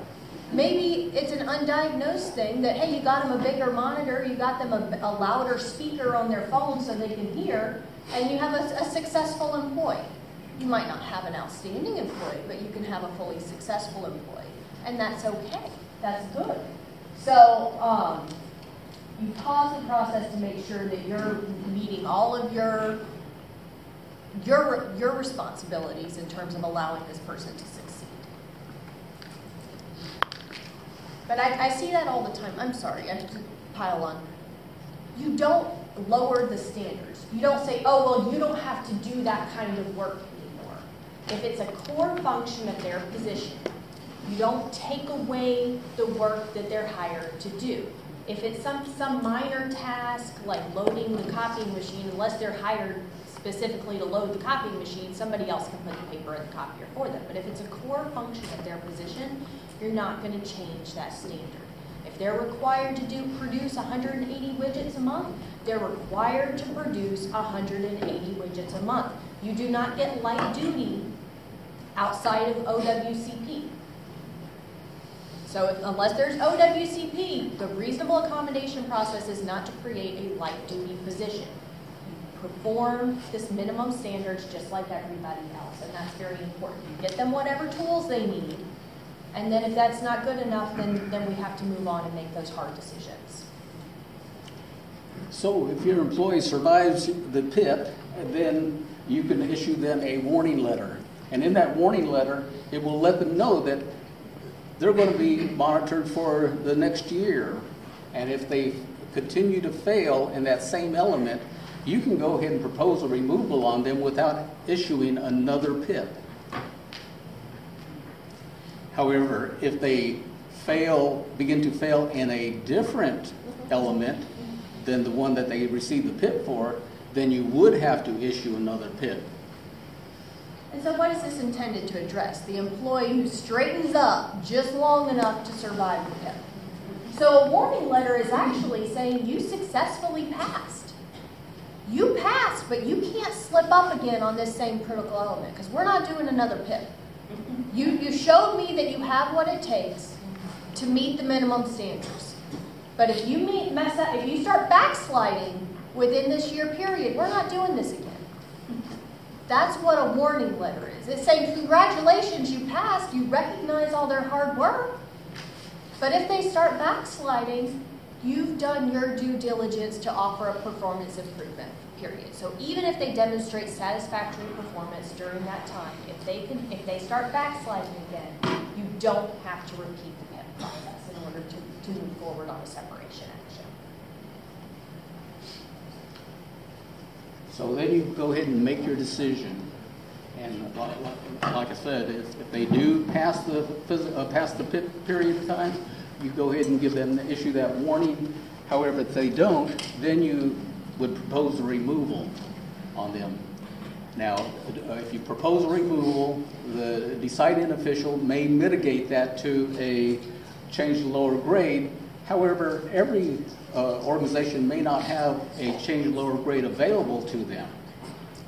maybe it's an undiagnosed thing that, hey, you got them a bigger monitor, you got them a louder speaker on their phone so they can hear, and you have a successful employee. You might not have an outstanding employee, but you can have a fully successful employee. And that's okay. That's good. So you pause the process to make sure that you're meeting all of your responsibilities in terms of allowing this person to succeed. But I see that all the time. I'm sorry, I have to pile on. You don't lower the standards. You don't say, oh, well, you don't have to do that kind of work anymore. If it's a core function of their position, you don't take away the work that they're hired to do. If it's some minor task like loading the copying machine, unless they're hired specifically to load the copying machine, somebody else can put the paper in the copier for them. But if it's a core function of their position, you're not going to change that standard. If they're required to produce 180 widgets a month, they're required to produce 180 widgets a month. You do not get light duty outside of OWCP. So unless there's OWCP, the reasonable accommodation process is not to create a light duty position. You perform this minimum standards just like everybody else, and that's very important. You get them whatever tools they need, and then if that's not good enough, then we have to move on and make those hard decisions. So if your employee survives the PIP, then you can issue them a warning letter. And in that warning letter, it will let them know that they're going to be monitored for the next year. And if they continue to fail in that same element, you can go ahead and propose a removal on them without issuing another PIP. However, if they begin to fail in a different element than the one that they received the PIP for, then you would have to issue another PIP. And so what is this intended to address? The employee who straightens up just long enough to survive the PIP. So a warning letter is actually saying you successfully passed. You passed, but you can't slip up again on this same critical element because we're not doing another PIP. You showed me that you have what it takes to meet the minimum standards. But if you mess up, if you start backsliding within this year period, we're not doing this again. That's what a warning letter is. It's saying, congratulations, you passed, you recognize all their hard work. But if they start backsliding, you've done your due diligence to offer a performance improvement, period. So even if they demonstrate satisfactory performance during that time, if they start backsliding again, you don't have to repeat the PIP process in order to move forward on a separation action. So then you go ahead and make your decision. And like I said, if they do pass the PIP period of time, you go ahead and issue that warning. However, if they don't, then you would propose a removal on them. Now, if you propose a removal, the deciding official may mitigate that to a change to lower grade. However, every organization may not have a change to lower grade available to them.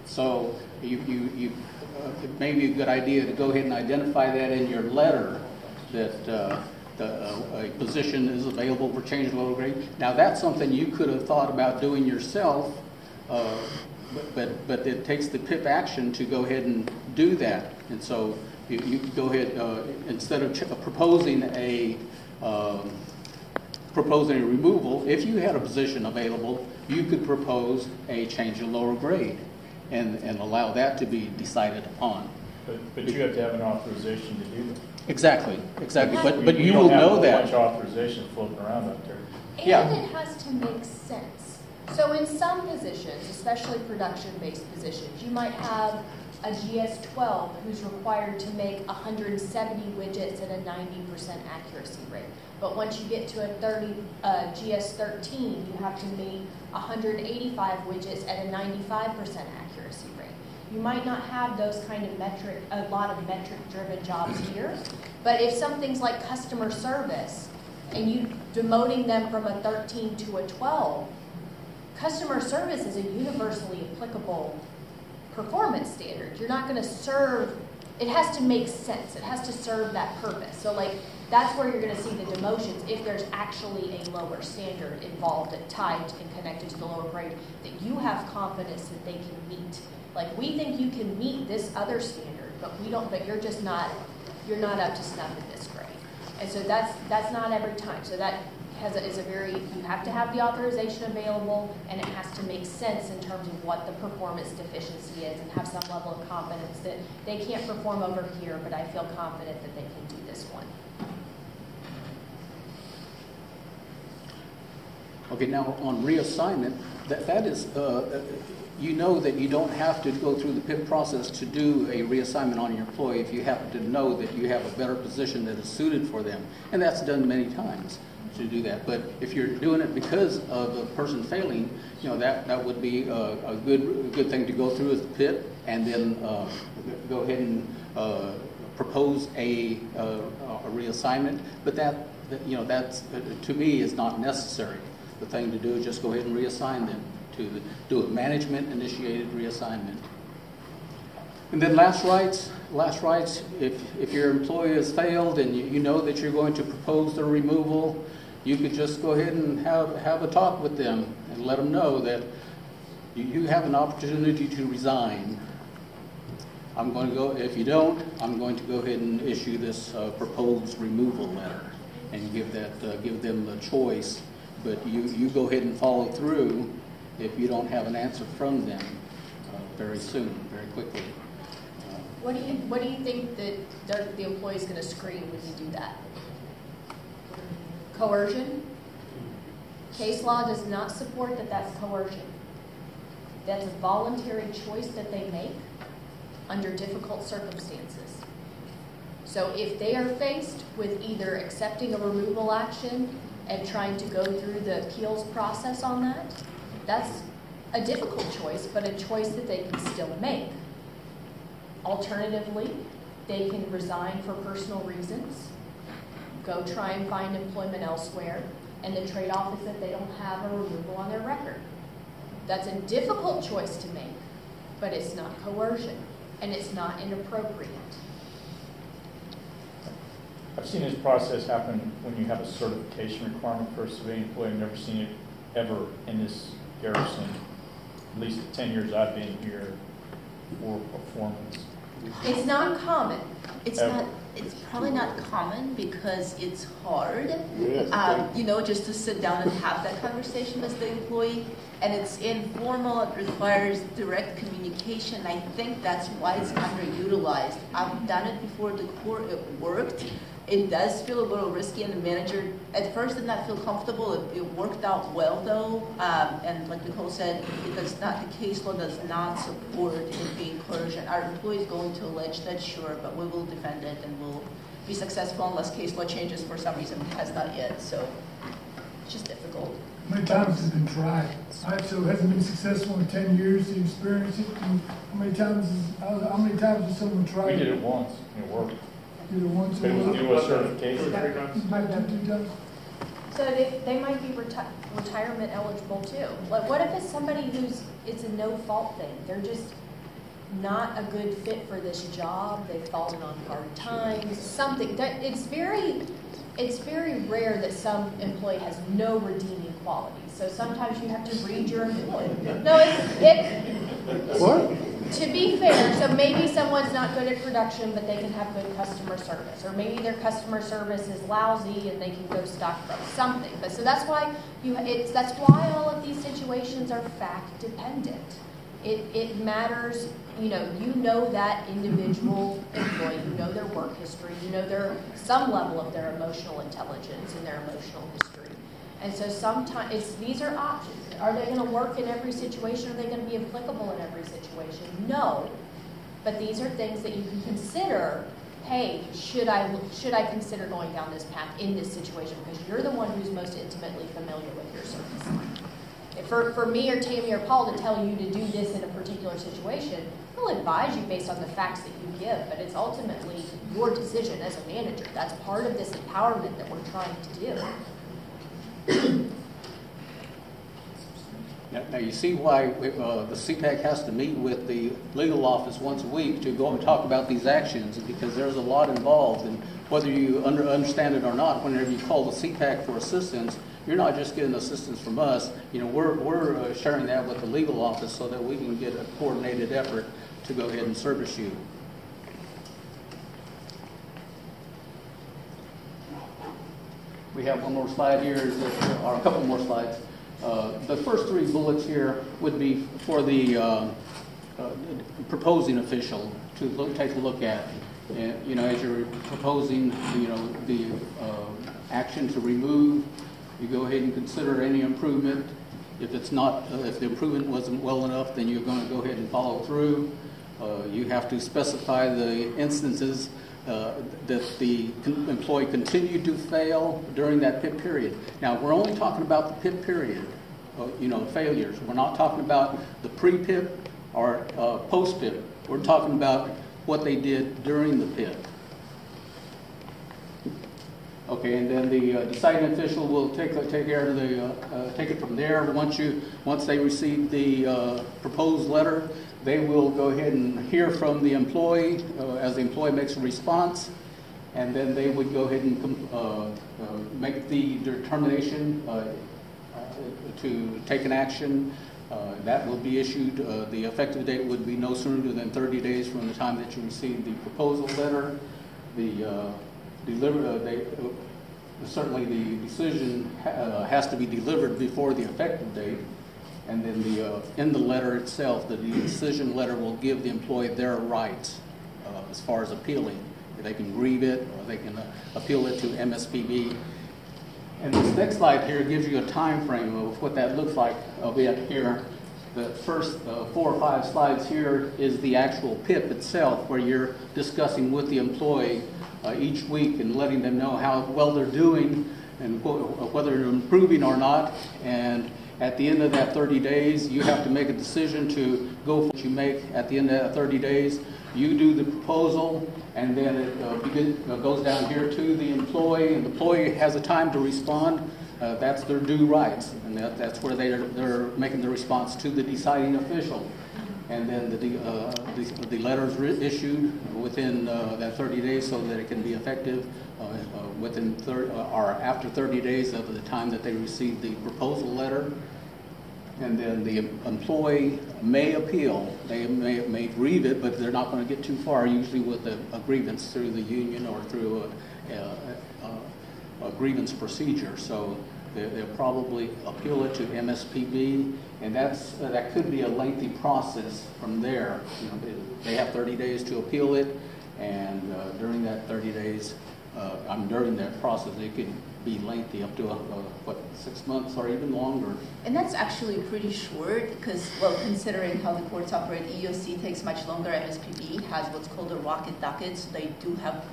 So it may be a good idea to go ahead and identify that in your letter that a position is available for change to lower grade. Now, that's something you could have thought about doing yourself, but it takes the PIP action to go ahead and do that. And so you go ahead, instead of proposing a removal, if you had a position available, you could propose a change in lower grade and allow that to be decided upon. But you have to have an authorization to do that. Exactly. But you will know that. We don't have a bunch of authorization floating around up there. And Yeah. it has to make sense. So in some positions, especially production-based positions, you might have a GS-12 who's required to make 170 widgets at a 90% accuracy rate. But once you get to a GS-13, you have to make 185 widgets at a 95% accuracy rate. You might not have those kind of a lot of metric-driven jobs here, but if something's like customer service and you demoting them from a 13 to a 12, customer service is a universally applicable performance standard. You're not going to serve, it has to make sense. It has to serve that purpose. So like, that's where you're going to see the demotions if there's actually a lower standard involved and tied and connected to the lower grade that you have confidence that they can meet. Like, we think you can meet this other standard, but you're just not, you're not up to snuff at this grade. And so that's not every time. So that you have to have the authorization available, and it has to make sense in terms of what the performance deficiency is and have some level of confidence that they can't perform over here, but I feel confident that they can do this one. Okay, now on reassignment, that is, you know that you don't have to go through the PIP process to do a reassignment on your employee if you happen to know that you have a better position that is suited for them. And that's done many times to do that. But if you're doing it because of the person failing, you know, that would be a good thing to go through as the PIP, and then go ahead and propose a reassignment. But that's to me is not necessary. The thing to do is just go ahead and reassign them to do a management-initiated reassignment. And then last rights, if your employee has failed and you know that you're going to propose their removal, you could just go ahead and have a talk with them and let them know that you have an opportunity to resign. If you don't, I'm going to go ahead and issue this proposed removal letter and give them the choice. But you go ahead and follow through if you don't have an answer from them very soon, very quickly. What do you think that the employee is going to scream when you do that? Coercion? Case law does not support that that's coercion. That's a voluntary choice that they make under difficult circumstances. So if they are faced with either accepting a removal action and trying to go through the appeals process on that, that's a difficult choice, but a choice that they can still make. Alternatively, they can resign for personal reasons, go try and find employment elsewhere, and the trade-off is that they don't have a removal on their record. That's a difficult choice to make, but it's not coercion, and it's not inappropriate. I've seen this process happen when you have a certification requirement for a civilian employee. I've never seen it ever in this Garrison, at least the 10 years I've been here, poor performance? It's not common. It's Ever. not, it's probably not common because it's hard, Yes. you know, just to sit down and have that conversation with the employee. And it's informal, it requires direct communication. I think that's why it's underutilized. I've done it before at the court, it worked. It does feel a little risky, and the manager at first did not feel comfortable. It worked out well though, and like Nicole said, it does not, the case law does not support it being coercion. Our employee is going to allege that, sure, but we will defend it and we'll be successful unless case law changes for some reason. It has not yet, so it's just difficult. How many times has it been tried? Right, so it hasn't been successful in 10 years, you experience it. And how many times has someone tried We it? did it once, and it worked. Did it once or It was, more? it was certification. You might have to do that. So they might be retirement eligible too. Like, what if it's somebody it's a no-fault thing? They're just not a good fit for this job. They've fallen on hard times. Something that it's very rare that some employee has no redeeming qualities. So sometimes you have to read your employee. No, What? to be fair, so maybe someone's not good at production, but they can have good customer service, or maybe their customer service is lousy and they can go stock up something. But so that's why that's why all of these situations are fact dependent. It matters, you know that individual employee, you know their work history, you know some level of their emotional intelligence and their emotional history. And so sometimes these are options. Are they going to work in every situation? Are they going to be applicable in every situation? No. But these are things that you can consider. Hey, should I consider going down this path in this situation? Because you're the one who's most intimately familiar with your service line. For me or Tammy or Paul to tell you to do this in a particular situation, we'll advise you based on the facts that you give, but it's ultimately your decision as a manager. That's part of this empowerment that we're trying to do. Now you see why the CPAC has to meet with the legal office once a week to go and talk about these actions, because there's a lot involved, and whether you understand it or not, whenever you call the CPAC for assistance, you're not just getting assistance from us. We're sharing that with the legal office so that we can get a coordinated effort to go ahead and service you. We have one more slide here, or a couple more slides. The first three bullets here would be for the proposing official to take a look at. And, as you're proposing, the action to remove, you go ahead and consider any improvement. If the improvement wasn't well enough, then you're going to go ahead and follow through. You have to specify the instances that the employee continued to fail during that PIP period. Now, we're only talking about the PIP period, failures. We're not talking about the pre-PIP or post-PIP. We're talking about what they did during the PIP. Okay, and then the deciding official will take care of take it from there. Once they receive the proposed letter, they will go ahead and hear from the employee as the employee makes a response, and then they would go ahead and make the determination to take an action. That will be issued. The effective date would be no sooner than 30 days from the time that you receive the proposal letter. Certainly the decision has to be delivered before the effective date, and then in the letter itself, the decision letter will give the employee their rights as far as appealing. They can grieve it, or they can appeal it to MSPB. And this next slide here gives you a time frame of what that looks like a bit here. The first 4 or 5 slides here is the actual PIP itself, where you're discussing with the employee each week and letting them know how well they're doing and whether they're improving or not. And at the end of that 30 days, you have to make a decision to go for what you make at the end of that 30 days. You do the proposal, and then it goes down here to the employee, and the employee has a time to respond. That's their due rights, and that's where they're making the response to the deciding official. And then the letter is issued within that 30 days so that it can be effective within or after 30 days of the time that they receive the proposal letter. and then the employee may appeal. They may grieve it, but they're not going to get too far, usually with a grievance through the union or through a grievance procedure. So they'll probably appeal it to MSPB, and that could be a lengthy process from there. You know, they have 30 days to appeal it, and during that 30 days, during that process, it could be lengthy, up to 6 months or even longer. And that's actually pretty short because, well, considering how the courts operate, EEOC takes much longer. MSPB has what's called a rocket docket, so they do have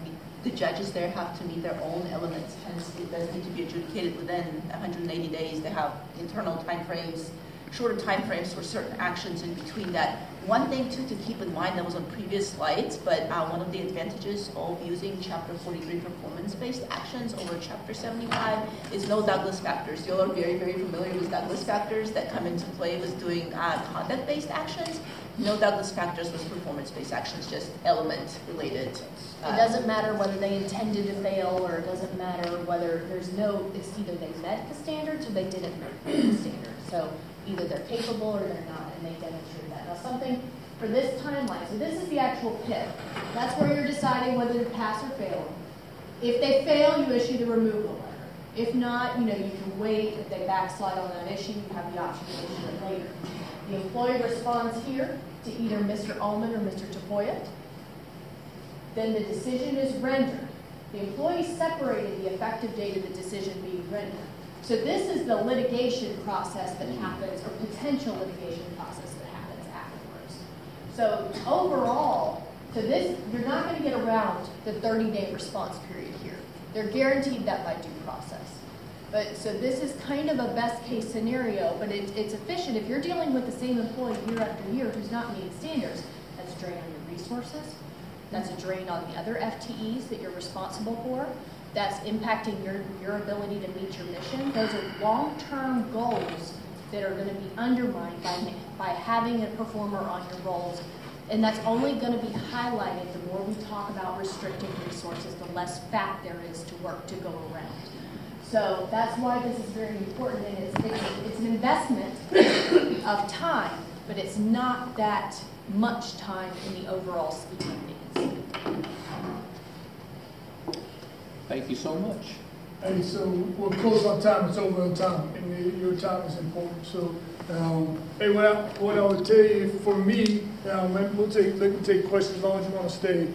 the judges there have to meet their own elements, hence it does need to be adjudicated within 180 days. They have internal timeframes, shorter timeframes for certain actions in between that. One thing too to keep in mind that was on previous slides, but one of the advantages of using Chapter 43 performance-based actions over Chapter 75 is no Douglas factors. You all are very, very familiar with Douglas factors that come into play with doing conduct-based actions. No Douglas factors with performance-based actions, just element-related. It doesn't matter whether they intended to fail, or it doesn't matter whether it's either they met the standards or they didn't meet the standards. So either they're capable or they're not, and they demonstrate that. Now something for this timeline, so this is the actual PIP. That's where you're deciding whether to pass or fail. If they fail, you issue the removal letter. If not, you can wait. If they backslide on that issue, you have the option to issue it later. The employee responds here to either Mr. Ullman or Mr. Tafoya. Then the decision is rendered. The employee separated the effective date of the decision being rendered. So this is the litigation process that happens, or potential litigation process that happens afterwards. So overall, you're not going to get around the 30-day response period here. They're guaranteed that by due process. But so this is kind of a best case scenario, but it's efficient. If you're dealing with the same employee year after year who's not meeting standards, that's a drain on your resources. That's a drain on the other FTEs that you're responsible for. That's impacting your ability to meet your mission. Those are long-term goals that are going to be undermined by having a performer on your roles. And that's only going to be highlighted the more we talk about restricting resources, the less fat there is to work to go around. So that's why this is very important, and it's an investment of time, but it's not that much time in the overall scheme of things. Thank you so much. Hey, so we're close on time. It's over on time, and your time is important. So, hey, what I would tell you for me, we can take questions as long as you want to stay.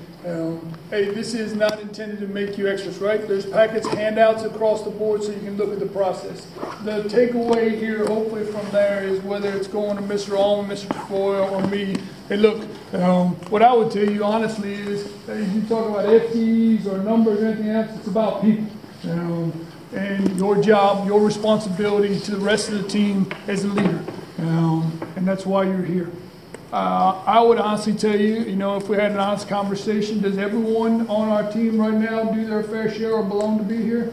Hey, this is not intended to make you extras, right? There's packets, handouts across the board, so you can look at the process. The takeaway here, hopefully from there, is whether it's going to Mr. Allman, Mr. Tafoya, or me. Hey, look, what I would tell you honestly is, you talk about FTEs or numbers or anything else, it's about people. And your job, your responsibility to the rest of the team as a leader. And that's why you're here. I would honestly tell you, if we had an honest conversation, does everyone on our team right now do their fair share or belong to be here?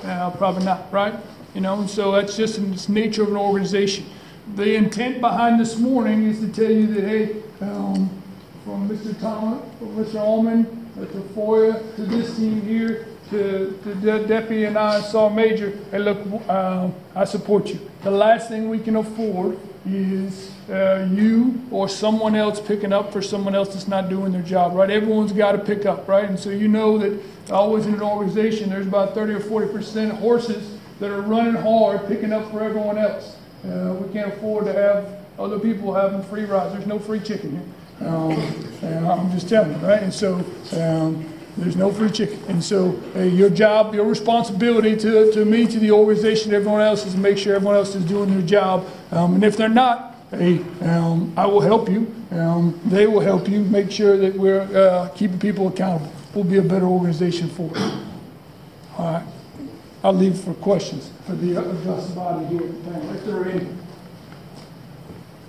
Probably not, right? So that's just in the nature of an organization. The intent behind this morning is to tell you that, hey, from Mr. Thomas, from Mr. Allman, Mr. Tafoya, to this team here, to the deputy and I, Sergeant Major, hey, look, I support you. The last thing we can afford is you or someone else picking up for someone else that's not doing their job, right? Everyone's got to pick up, right? And so you know that always in an organization, there's about 30 or 40% horses that are running hard, picking up for everyone else. We can't afford to have other people having free rides. There's no free chicken here. And I'm just telling you, right? And so there's no free chicken. And so your job, your responsibility to me, to the organization, to everyone else is to make sure everyone else is doing their job. And if they're not, hey, I will help you. They will help you make sure that we're keeping people accountable. We'll be a better organization for it. All right. I'll leave for questions for the august body here. If there are any.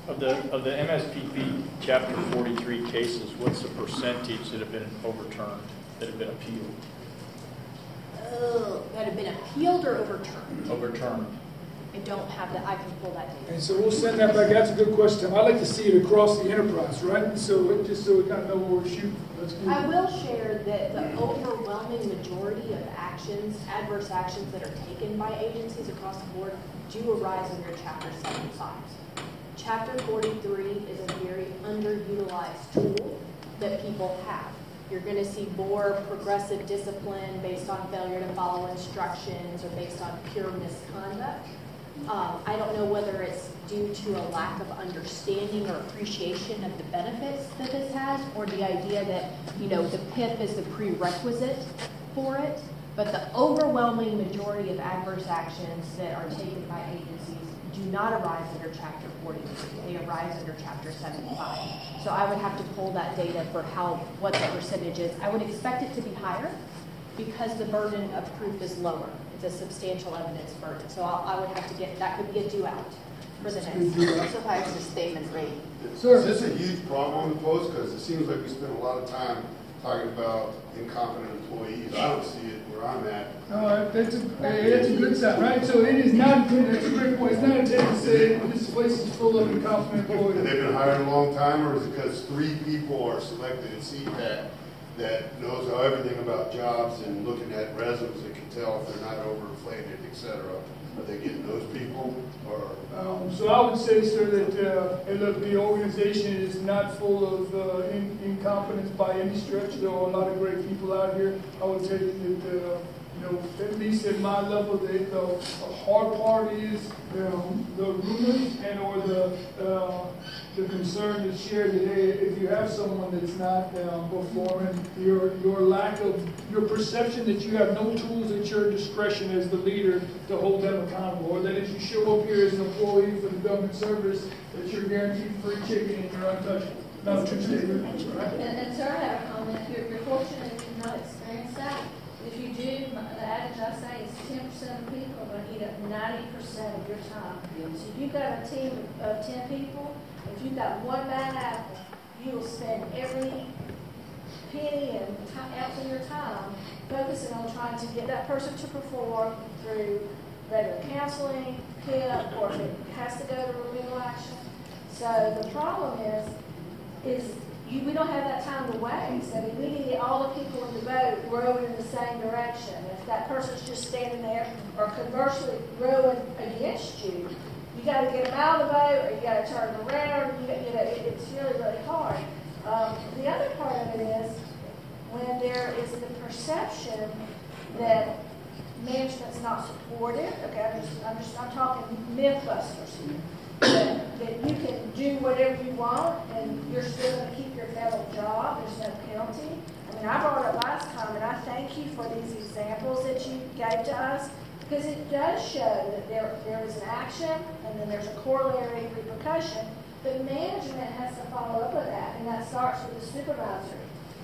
Of the MSPB Chapter 43 cases, what's the percentage that have been overturned, that have been appealed? That have been appealed or overturned? Overturned. I don't have that, I can pull that data. And so we'll send that back. That's a good question. I'd like to see it across the enterprise, right? So just so we kind of know where we're shooting. Let's do I it. will share that the overwhelming majority of actions, adverse actions that are taken by agencies across the board do arise under Chapter 75. Chapter 43 is a very underutilized tool that people have. You're going to see more progressive discipline based on failure to follow instructions or based on pure misconduct. I don't know whether it's due to a lack of understanding or appreciation of the benefits that this has, or the idea that, you know, the PIP is the prerequisite for it. But the overwhelming majority of adverse actions that are taken by agencies do not arise under Chapter 43. They arise under Chapter 75. So I would have to pull that data for what the percentage is. I would expect it to be higher because the burden of proof is lower. It's a substantial evidence burden. So I would have to get, that could be a due out for the next. So high sustainment rate. Sir. Is this a huge problem on the post? Because it seems like we spend a lot of time talking about incompetent employees. I don't see it where I'm at. That's a good sign, right? So it is not intended, that's a great point. It's not intended to say this place is full of incompetent And employees. they've been hired a long time, or is it because 3 people are selected at CPAC that knows everything about jobs and looking at resumes and can tell if they're not overinflated, et cetera? Are they getting those people, or? So I would say, sir, that hey, look, the organization is not full of incompetence by any stretch. There are a lot of great people out here. I would tell you that, you know, at least at my level, the hard part is the rumors and or the concern that's shared that, hey, if you have someone that's not performing, your lack of, your perception that you have no tools at your discretion as the leader to hold them accountable, or that as you show up here as an employee for the government service, that you're guaranteed free chicken and you're untouchable. Not a true statement, right? And sir, I have a comment. You're fortunate if you've not experienced that. If you do, the adage I say is 10% of people are going to eat up 90% of your time. So if you've got a team of 10 people, if you've got one bad apple, you will spend every penny and ounce of your time focusing on trying to get that person to perform through regular counseling, PIP, or if it has to go to remedial action. So the problem is we don't have that time to waste. I mean, we need all the people in the boat rowing in the same direction. If that person's just standing there, or conversely rowing against you, you got to get them out of the boat, or you got to turn them around. It's really, really hard. The other part of it is when there is the perception that management's not supportive. Okay, I'm talking mythbusters. That you can do whatever you want and you're still going to keep your federal job. There's no penalty. I mean, I brought it up last time, and I thank you for these examples that you gave to us, because it does show that there is an action and then there's a corollary repercussion, but management has to follow up with that, and that starts with the supervisor.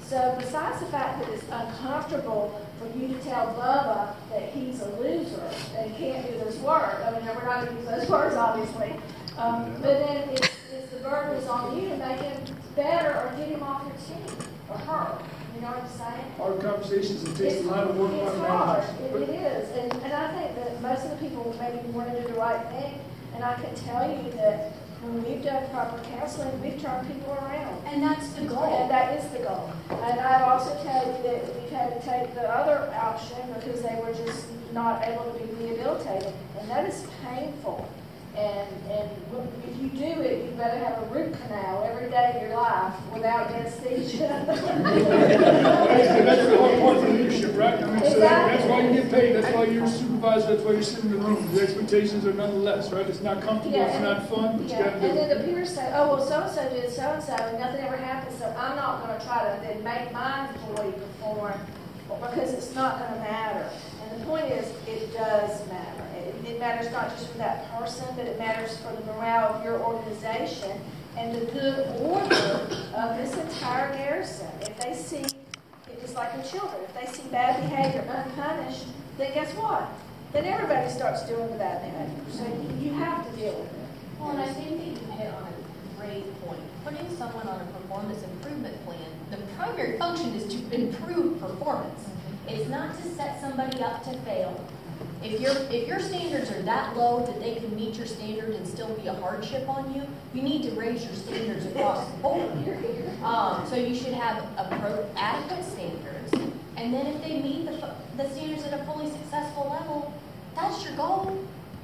So besides the fact that it's uncomfortable for you to tell Bubba that he's a loser and can't do this work, I mean, we're not going to use those words, obviously, but then it's the burden is on you to make him better or get him off your team, or her. You know what I'm saying? Hard conversations, it takes a lot of work. It's hard. It is. And I think that most of the people maybe want to do the right thing, and I can tell you that when we've done proper counseling, we've turned people around. And that's the goal. And that is the goal. And I'd also tell you that we've had to take the other option because they were just not able to be rehabilitated. And that is painful. And if you do it, you better have a root canal every day of your life without anesthesia. That's the whole part of leadership, right? I mean, so that's why you get paid. That's why you're a supervisor. That's why you're sitting in the room. The expectations are nonetheless, right? It's not comfortable. Yeah, it's not fun, but you got to do and it. then the peers say, oh, well, so-and-so did so-and-so, and nothing ever happened, so I'm not going to try to then make my employee perform because it's not going to matter. And the point is, it does matter. It matters not just for that person, but it matters for the morale of your organization and the good order of this entire garrison. If they see, it's like with children, if they see bad behavior unpunished, then guess what? Then everybody starts doing the bad behavior. So you have to deal with it. Well, and I think that you hit on a great point. Putting someone on a performance improvement plan, the primary function is to improve performance. It's not to set somebody up to fail. If your standards are that low that they can meet your standards and still be a hardship on you, you need to raise your standards across the board. So you should have adequate standards, and then if they meet the standards at a fully successful level, that's your goal.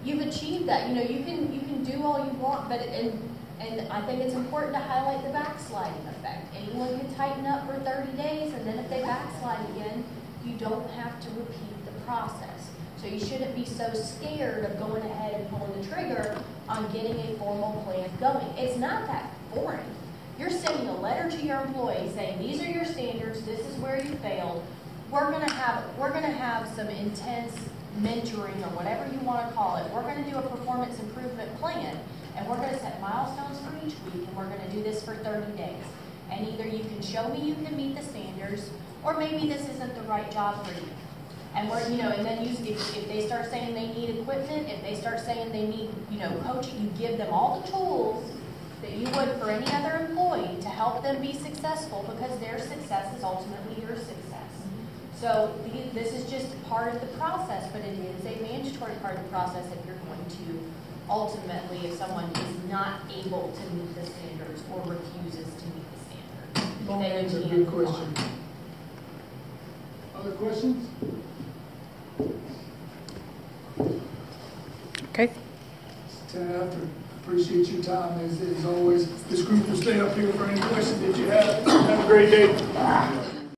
You've achieved that. You know, you can do all you want, but and I think it's important to highlight the backsliding effect. Anyone can tighten up for 30 days, and then if they backslide again, you don't have to repeat the process. So you shouldn't be so scared of going ahead and pulling the trigger on getting a formal plan going. It's not that boring. You're sending a letter to your employees saying, these are your standards, this is where you failed. We're gonna have some intense mentoring or whatever you want to call it. We're going to do a performance improvement plan, and we're going to set milestones for each week, and we're going to do this for 30 days. And either you can show me you can meet the standards, or maybe this isn't the right job for you. And and then if they start saying they need equipment, if they start saying they need, coaching, you give them all the tools that you would for any other employee to help them be successful, because their success is ultimately your success. So this is just part of the process, but it is a mandatory part of the process if you're going to ultimately, if someone is not able to meet the standards or refuses to meet the standards. Long then answer, you good can't question. Other questions? Okay. Taft, appreciate your time as always. This group will stay up here for any questions that you have. Have a great day.